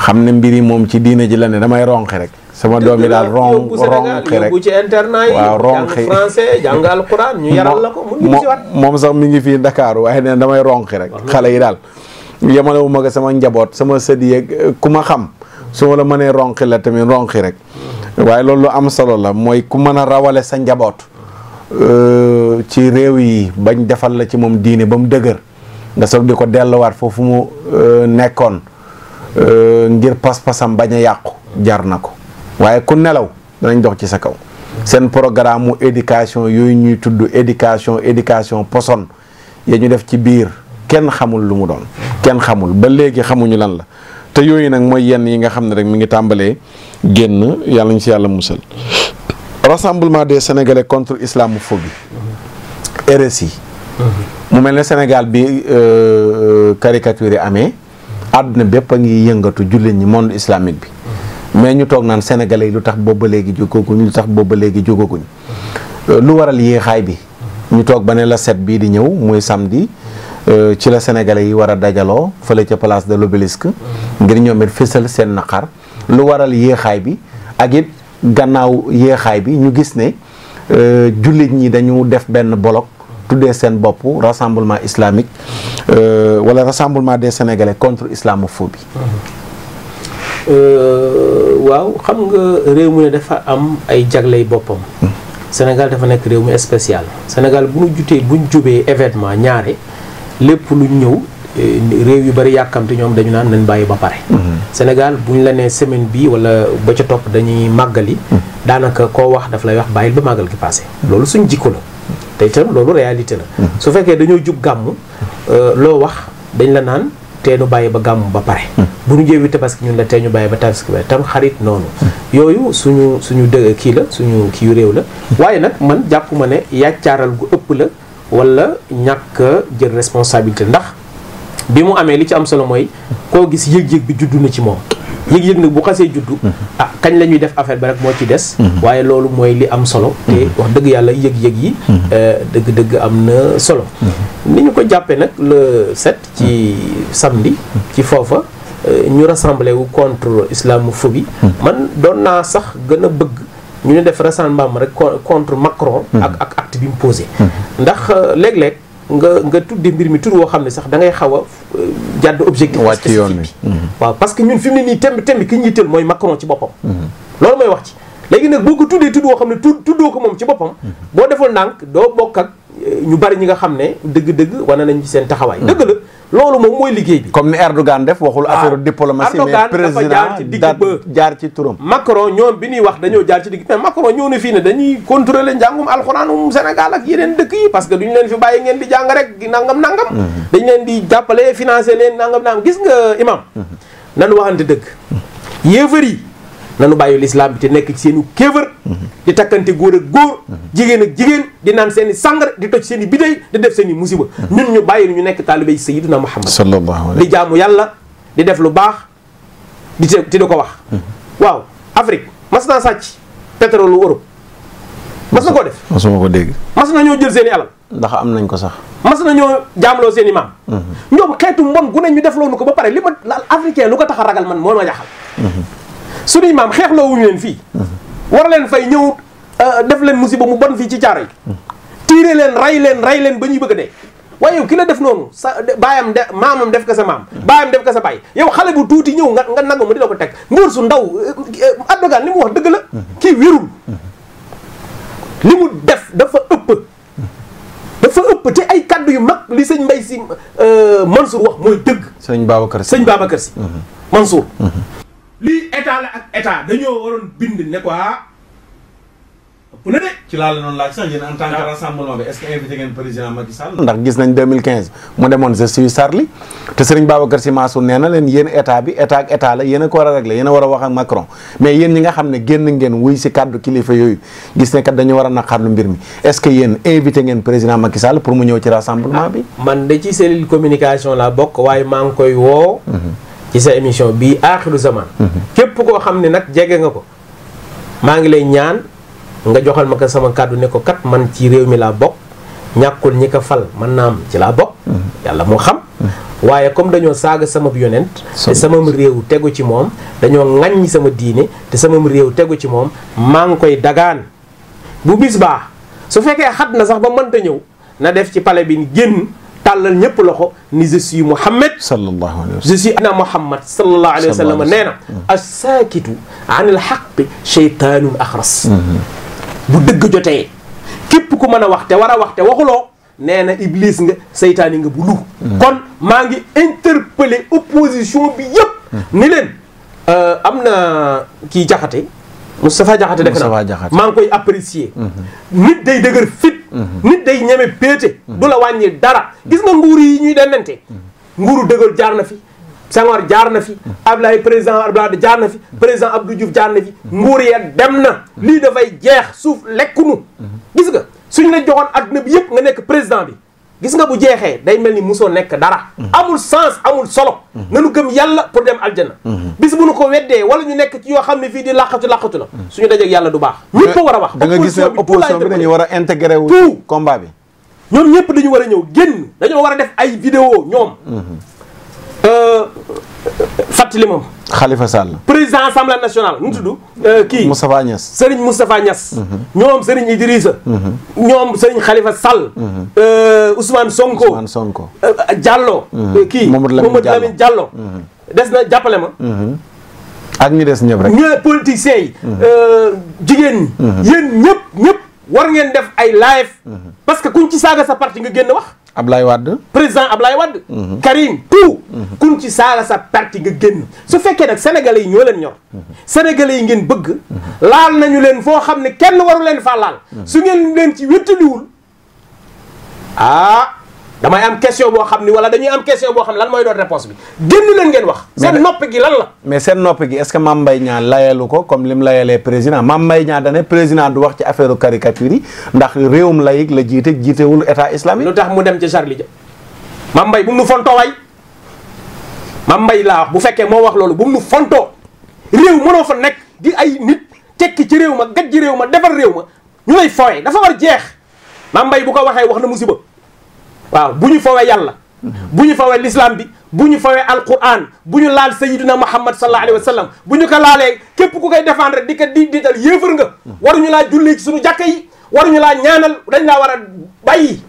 xam ne mbir yi moom ci diine ji la ne damay ronqi rek sama doom yi daal ronqi rek yóbbu ci internat yi waaw ronqi jàng français jàng alquran ñu yaral la ko mu ngi ci wat moom sax mi ngi fii Dakar waaye neen damay ronqi rek xale yi daal yemalewu ma ko sama njaboot sama sët yeeg ku ma xam su ma la mënee ronqi la tamit ronqi rek waaye loolu lu am solo la mooy ku mën a rawale sa njaboot ci réew yi bañ defal la ci moom diine ba mu dëgër nga soog di ko delluwaat foofu mu nekkoon ngir pas-pasam bañ a yàqu jar na ko waaye ku nelaw danañ dox ci sa kaw seen programme mu éducation yooyu ñuy tudd éducation poson ya ñu def ci biir kenn xamul lu mu doon kenn xamul ba léegi xamuñu lan la te yooyu nag mooy yenn yi nga xam ne rek mi ngi tàmbalee génn yàlla ñu si yàlla musal rassemblement des sénégalais contre islamophobie RSI mu mel ne Sénégal bi caricature yi amee àdduna bépp a ngi yëngatu jullit ñi monde islamique bi mais ñu toog naan sénégalais yi lu tax boobu ba léegi jógaguñ lu waral yéexaay bi ñu toog ba ne la 7 bii di ñëw muy samedi ci la sénégalais yi war a dajaloo fële ca place de l'Obélisque ngir ñoom it fësal seen naqar lu waral yéexaay bi ak it gannaaw yéexaay bi ñu gis ne jullit ñi dañu def benn bloc tuddee seen bopp rassemblement islamique wala rassemblement des sénégalais contre islamophobie. waaw xam nga réew mu ne dafa am ay jagley boppam. Sénégal dafa nekk réew mu spécial. Sénégal bu ñu jubee événement ñaare lépp lu ñëw réew yu bari yàkkamte ñoom dañu naan nañ bàyyi ba pare. Sénégal bu ñu la nee semaine bi wala ba ca topp dañuy màggali. daanaka koo wax daf lay wax bàyyil ba màggal gi passé. loolu suñ jikko la. te itam loolu réalité la. su fekkee dañoo jub gàmmu loo wax dañ la naan tee ñu bàyyi ba gàmmu ba pare. bu ñu jëwee tabaski ñun la tee ñu bàyyi ba tabaski ba tam xarit noonu. yooyu suñu dëgg kii la suñu kii réew la. waaye nag man jàpp ma ne yàccaaral gu ëpp la wala ñàkk jël responsabilité ndax bi mu amee li ci am solo mooy koo gis yëg-yëg bi juddu na ci moom. yëg-yëg nag bu xasee juddu kañ la ñuy def affaire ba rek moo ci des waaye loolu mooy li am solo te wax dëgg yàlla yëg-yëg yi dëgg-dëgg am na solo ni ñu ko jàppee nag le 7 ci samedi ci foofa ñu rassemblé wu contre islamophobie man doon naa sax gën a bëgg ñu ne def rassemblement rek contre Macron ak acte bi mu posé ndax léeg-léeg nga tudde mbir mi tur woo xam ne sax da ngay xaw a jàdd objectif wàcc yoon wi waaw parce que ñun fi mu ne nii temb ki ñu yitteel mooy Macron ci boppam loolu mooy wax ci léegi nag boo ko tuddee tudd woo xam ne tuddoo ko moom ci boppam boo deful ndànk doo bokk ak ñu bari ñi nga xam ne dëgg-dëgg wane nañ ci seen taxawaay dëgg la loolu moom mooy liggéey bi comme ni Erdogan def waxul affaire diplomatie mais président jaar ci turam Macron ñoom bi ñuy wax dañoo jaar ci digg mais Macron ñëw na fii ne dañuy contrôler njàngum alxuraanum Sénégal ak yeneen dëkk yi parce que duñu leen fi bàyyi ngeen di jàng rek nangam dañ leen di jàppale financer leen nangam gis nga imam nanu waxante dëgg yéefar yi nanu bàyyi l'islam bi te nekk ci seenu kéefër di takkante góor ak góor jigéen ak jigéen di naan seen i sàngara di toj seen i bidéy di def seen i musiba ñun ñu bàyyi ñu nekk taalibe yi Sayyidina Muhammad sallallahu alayhi di jaamu yàlla di def lu baax di ko wax waaw Afrique mas naa sàcc pétrole lu Europe mas na koo def masuma ko dégg mas na ñoo jël seen i alal ndax am nañ ko sax mas na ñoo jaamloo seen i maam ñoom xeetu mbon gu ne ñu def loonu ko ba pare li ma africain lu ko tax a ragal man moo ma jaaxal suñuy maam xeexloo wuñu leen fii war leen fay ñëw def leen musiba mu bon fii ci caaro yi tiire leen rey leen ba ñuy bëgg a dee waaye yow ki la def noonu sa baayam maamam def ko sa maam baayam def ko sa baay yow xale bu tuuti ñëw nga nangu mu dina ko teg ngóor su ndaw Erdogan li mu wax dëgg la kii wérul li mu def dafa ëpp te ay kaddu yu mag li sëñ Mbaye Sy Mansour wax mooy dëgg sëñ Babacar Sy Mansour lii état la ak état dañoo waroon bind ne quoi ëpp na de. ci laa la noonu laaj sax yéen en tant que rassemblement bi est-ce que invité ngeen président Macky Sall. ndax gis nañ 2015 mu demoon je suis Charlie te Serigne Babacar Sy Mansour nee na leen yéen état bi état ak état la yéen a ko war a régler yéen a war a wax ak Macron mais yéen ñi nga xam ne génn ngeen wuy si kàddu kilifa yooyu gis ne kat dañu war a naqarlu mbir mi est-ce que yéen invité ngeen président Macky Sall pour mu ñëw ci rassemblement bi. man de ci cellule communication la bokk waaye maa ngi koy woo. ci sa émission bii Axiru Zaman. képp koo xam ne nag jege nga ko maa ngi lay ñaan nga joxal ma ko sama kàddu ne ko kat man ci réew mi laa bokk ñàkkul ñi ko fal man naam ci laa bokk. yàlla moo xam. waaye comme dañoo saaga sama yonent te sama réew tegu ci moom dañoo ŋaññi sama diine te sama réew tegu ci moom maa ngi koy dagaan bu bis baa su fekkee xat na sax ba mënta ñëw na def ci palais bi génn tàllal ñëpp loxo ni je suis Muhammad sallallahu alayhi wa sallam je suis ana Muhammad sallallahu alayhi wa sallam nee na as-saakitu an al-haqqi shaytaanun axras bu dëgg jotee képp ku mën a wax te war a wax te waxuloo nee na iblis nga seytaani nga bu lu kon maa ngi interpeller opposition bi yëpp ni leen am na kii Jaxate Moustapha Jaxate def na maa ngi koy apprécier nit day dëgër fit nit day ñeme péete du la wàññi dara gis nga nguur yi ñuy dennante nguuru dëgër jaar na fi Senghor jaar na fi Abdoulaye président Abdoulaye jaar na fi président Abdou Diouf jaar na fi nguur ya dem na lii dafay jeex suuf lekkunu gis nga suñ la joxoon adduna bi yëpp nga nekk président bi gis nga bu jeexee day mel ni musoo nekk dara amul sens amul solo nanu gëm yàlla pour dem aljana bis bu nu ko weddee wala ñu nekk ci yoo xam ne fii di laqatu la suñu dajeeg yàlla du baax ñëpp war a wax da nga gis ne opposition bi dañu war a intégré wu combat bi ñoom ñëpp dañu war a ñëw génn dañoo war a def ay vidéo ñoom fàttali moom Khalifa Sall président assemblée nationale nu mu tudd kii Moustapha Niass Serigne Moustapha Niass ñoom Serigne Idrissa ñoom Serigne Khalifa Sall Ousmane Sonko Diallo kii Mamadou Lamine Diallo des na jàppale ma ak ñi des ñëpp rek ñooy politiciens yi jigéen ñi yéen ñëpp war ngeen def ay live parce que kuñ ci saaga sa parti nga génn wax Ablaye Wade président Ablaye Wade Karim tout kun ci saaga sa parti nga génn su fekkee nag sénégalais yi ñoo leen ñor sénégalais yi ngeen bëgg laal nañu leen foo xam ne kenn waru leen faa laal su ngeen leen ci wéttaliwul damay am question boo xam ni wala dañuy am question boo xam ne lan mooy doon réponse bi génn leen ngeen wax seen noppi gi lan la mais seen noppi gi est-ce que Mame Mbaye Niang layalu ko comme lim layalee président Mame Mbaye Niang dane président du wax ci affaire caricature yi ndax réewum layig la jiitewul état islamique lu tax mu dem ci Charlie Dia Mame Mbaye bu mu nu fontoo way Mame Mbaye laa wax bu fekkee moo wax loolu bu mu nu fontoo réew mënoo fa nekk di ay nit tekki ci réew ma gaj ci réew ma defar réew ma ñu lay fooye dafa war jeex Mame Mbaye bu ko waxee wax na musiba waaw bu ñu fawee yàlla bu ñu fawee l'islam bi bu ñu fawee alquran bu ñu laal sayyidina Muhammad sallallahu alayhi wa sallam bu ñu ko laalee képp ku koy défendre di ko diital yéefar nga waruñu laa julli ci suñu jàkka yi waruñu laa ñaanal dañ laa war a bàyyi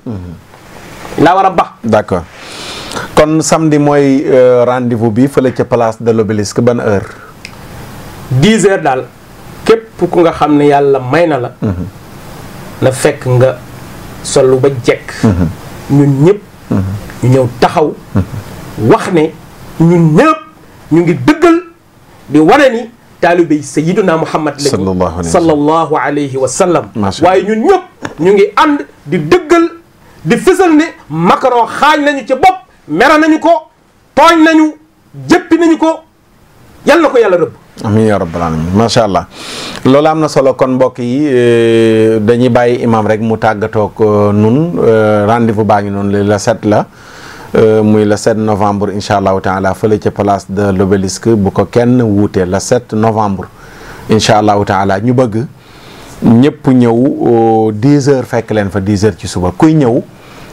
laa war a bax d'accord kon samedi mooy rendez-vous bi fële ca place de l'Obélisque ban heure 10 heures daal képp ku nga xam ne yàlla may na la na fekk nga solu ba jekk ñun ñëpp ñu ñëw taxaw wax ne ñun ñëpp ñu ngi dëggal di wane ni taalibe yi sayyiduna Muhammad lañu sallallahu alayhi wa sallam waaye ñun ñëpp ñu ngi ànd di dëggal di fësal ne Macron xaañ nañu ci bopp mere nañu ko tooñ nañu jëppi nañu ko yal na ko yàlla rëbb amiin yaa rabbal aalamiin macha allah loolu am na solo kon mbokk yi dañuy bàyyi imam rek mu tàggatoog nun rendez-vous baa ngi noonu le 7 la muy le 7 novembre incha allahu taala fële ca place de l'Obélisque bu ko kenn wuute le 7 novembre incha allahu taala ñu bëgg ñëpp ñëw 10 heures fekk leen fa 10 heures ci suba kuy ñëw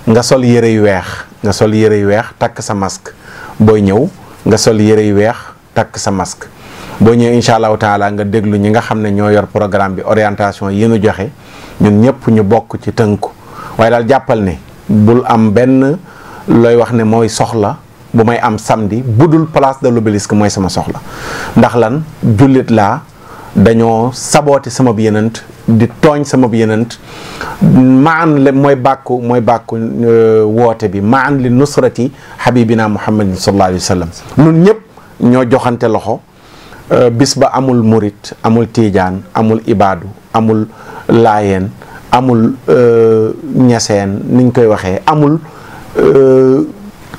nga sol yére yu weex takk sa masque booy ñëw nga sol yére yu weex takk sa masque boo ñëwee incha allahu taala nga déglu ñi nga xam ne ñoo yor programme bi orientation yi ñu joxe ñun ñëpp ñu bokk ci tënku waaye daal jàppal ne bul am benn looy wax ne mooy soxla bu may am samedi budul place de l'Obélisque mooy sama soxla ndax lan jullit laa dañoo saboote sama bi yenant di tooñ sama bi yenant maan le mooy bàkku woote bi maan li nusrati habibina muhammadin sallallahu alayhi wa sallam ñun ñëpp ñoo joxante loxo bis ba amul murit amul tiijaan amul ibaadu amul laayeen amul ñaseen niñ koy waxee amul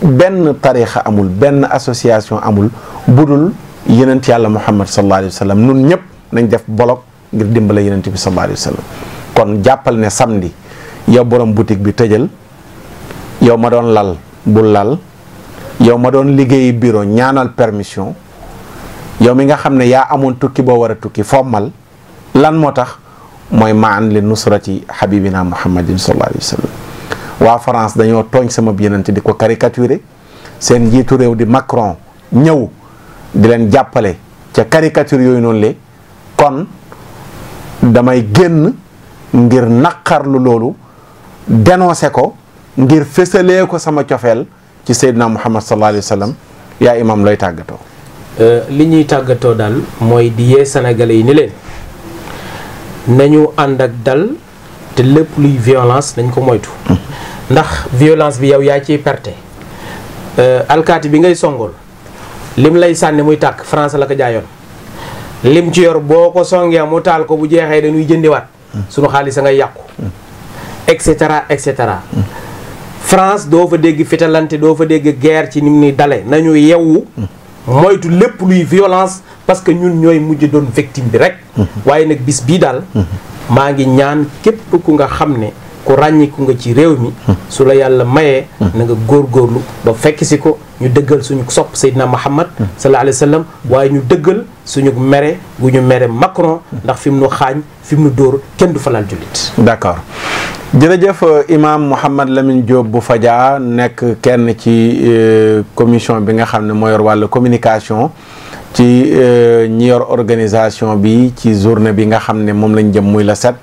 benn tarixa amul benn association amul budul yenent yàlla Muhammad sallallahu alayhi wa sallam nun ñëpp nañ def bolok ngir dimbale yenent bi sallallahu alayhi wa sallam kon jàppal ne samedi yow borom boutique bi tëjal yow ma doon lal bul lal yow ma doon liggéeyi bureau ñaanal permission yow mi nga xam ne yaa amoon tukki boo war a tukki fommal lan moo tax mooy maan li nusrati habibina muhammadin sallallahu alayhi wa sallam waa France dañoo tooñ sama yenent di ko caricaturer seen njiitu réew di Macron ñëw di leen jàppale ca caricature yooyu noonu le kon damay génn ngir naqarlu loolu dénoncé ko ngir fësalee ko sama cofeel ci Seydina Muhammad sallallahu alayhi wa sallam yaa imam looy tàggatoo. li ñuy tàggatoo daal mooy di yee sénégalais yi ni leen nañu ànd ak dal te lépp luy violence nañ ko moytu. ndax violence bi yow yaa ciy perte. alkaati bi ngay songool lim lay sànni muy tàkk France la ko jaayoon lim ci yor boo ko songee mu taal ko bu jeexee dañuy jëndiwaat. sunu xaalis a ngay yàqu. et cetera et cetera. France doo fa dégg fitalante doo fa dégg guerre ci ni mu ni dale nañu yewwu moytu lépp luy violence parce que ñun ñooy mujj doon victime bi rek. waaye nag bis bii daal maa ngi ñaan képp ku nga xam ne ku ràññiku nga ci réew mi su la yàlla mayee na nga góorgóorlu ba fekk si ko ñu dëggal suñu sopp Seydina Muhammad sallallahu alayhi wa sallam waaye ñu dëggal suñu mere gu ñu mere Macron ndax fi mu nu xaañ fi mu nu dóor kenn du falal jullit. d'accord jërëjëf imam Mouhamed Lamine Diop bu Fadia nekk kenn ci commission bi nga xam ne moo yor wàllu communication ci ñi yor organisation bi ci journée bi nga xam ne moom lañ jëm muy la 7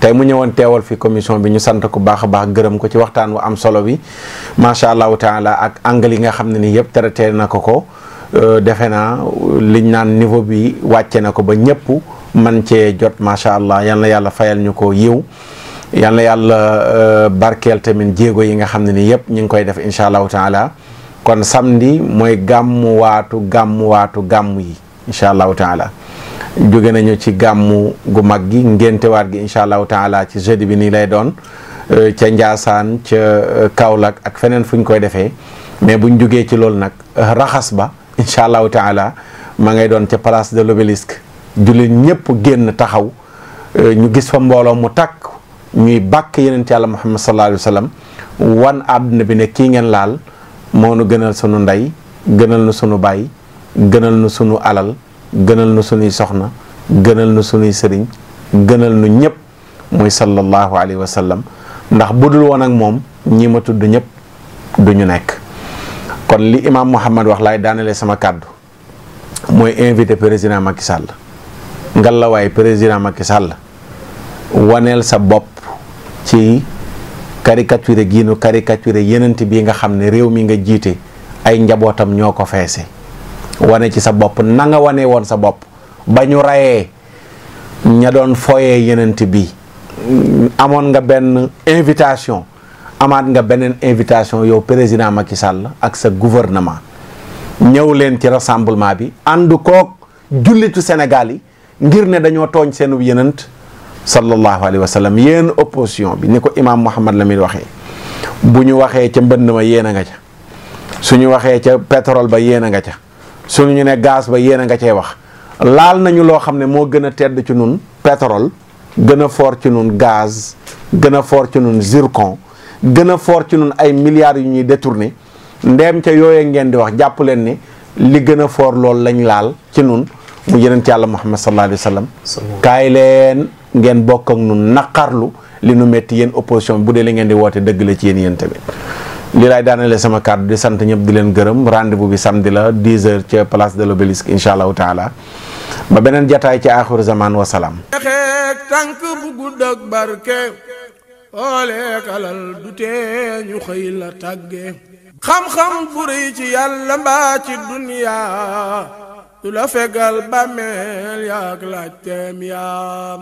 tey mu ñëwoon teewal fi commission bi ñu sant ko baax a baax gërëm ko ci waxtaan wu am solo bi macha allahu taala ak angle yi nga xam ne ni yëpp traité na ko defe naa liñ naan niveau bi wàcce na ko ba ñëpp man cee jot macha allah yal na yàlla fayal ñu ko yiw yal na yàlla barkeel tamit jéego yi nga xam ne ni yëpp ñu ngi koy def incha allahu taala kon samedi mooy gàmmu yi incha allahu taala jóge nañu ci gàmmu gu mag gi ngéntewaat gi incha allahu taala ci jeudi bi nii lay doon ca Njaasaan ca Kaolack ak feneen fu ñu koy defee mais buñ jógee ci loolu nag raxas ba incha allahu taala ma ngay doon ca place de l'Obélisque jullit ñëpp génn taxaw ñu gis fa mbooloo mu takk ñuy bàkk yenent yàlla Muhammad sallallahu alayhi wa sallam wan àdduna bi ne kii ngeen laal moo nu gënal sunu ndey gënal nu sunu baay gënal nu sunu alal gënal nu sunuy soxna gënal nu sunuy sëriñ gënal nu ñëpp muy sallallahu alayhi wa sallam ndax budul woon ak moom ñi ma tudd ñëpp du ñu nekk kon li imam Mouhamed wax laay daanale sama kàddu mooy invité président Macky Sall ngalawaay président Macky Sall waneel sa bopp ci caricature gi nu caricature yenent bi nga xam ne réew mi nga jiite ay njabootam ñoo ko feese wane ci sa bopp na nga wane woon sa bopp ba ñu rayee ña doon foyee yenent bi amoon nga benn invitation amaat nga beneen invitation yow président Macky Sall ak sa gouvernement ñëw leen ci rassemblement bi ànd koog jullitu Sénégal yi ngir ne dañoo tooñ seenu yenent sallallahu alayhi wa sallam yéen opposition bi ni ko imam Mouhamed Lamine waxee bu ñu waxee ca mbënd ma yéen a nga ca suñu waxee ca pétrole ba yéen a nga ca suñu ne gaz ba yéen a nga cee wax laal nañu loo xam ne moo gën a tedd ci nun pétrole gën a fort ci nun gaz gën a fort ci nun zircon gën a fort ci nun ay milliards yu ñuy détourné ndeem ca yooyee ngeen di wax jàpp leen ni li gën a fort loolu lañ laal ci nun mu yenent yàlla Muhammad sallallahu alayhi wa sallam kaay leen ngeen bokk ak nun naqarlu li nu metti yéen opposition bu dee li ngeen di woote dëgg la ci yéen tamit li laay daanale sama kàddu di sant ñëpp di leen gërëm rendez-vous bi samedi la 10h ca place de l'Obélisque incha allahu taala ba beneen jataay ci aaxiru zaman wa salaam. xeek tànk bu gudd ak barke ooleek alal du tee ñu xëy la tàgge xam-xam bu rëy ci yàlla mbaa ci duniyaa du la fegal bàmmeel yaak laaj teem yaa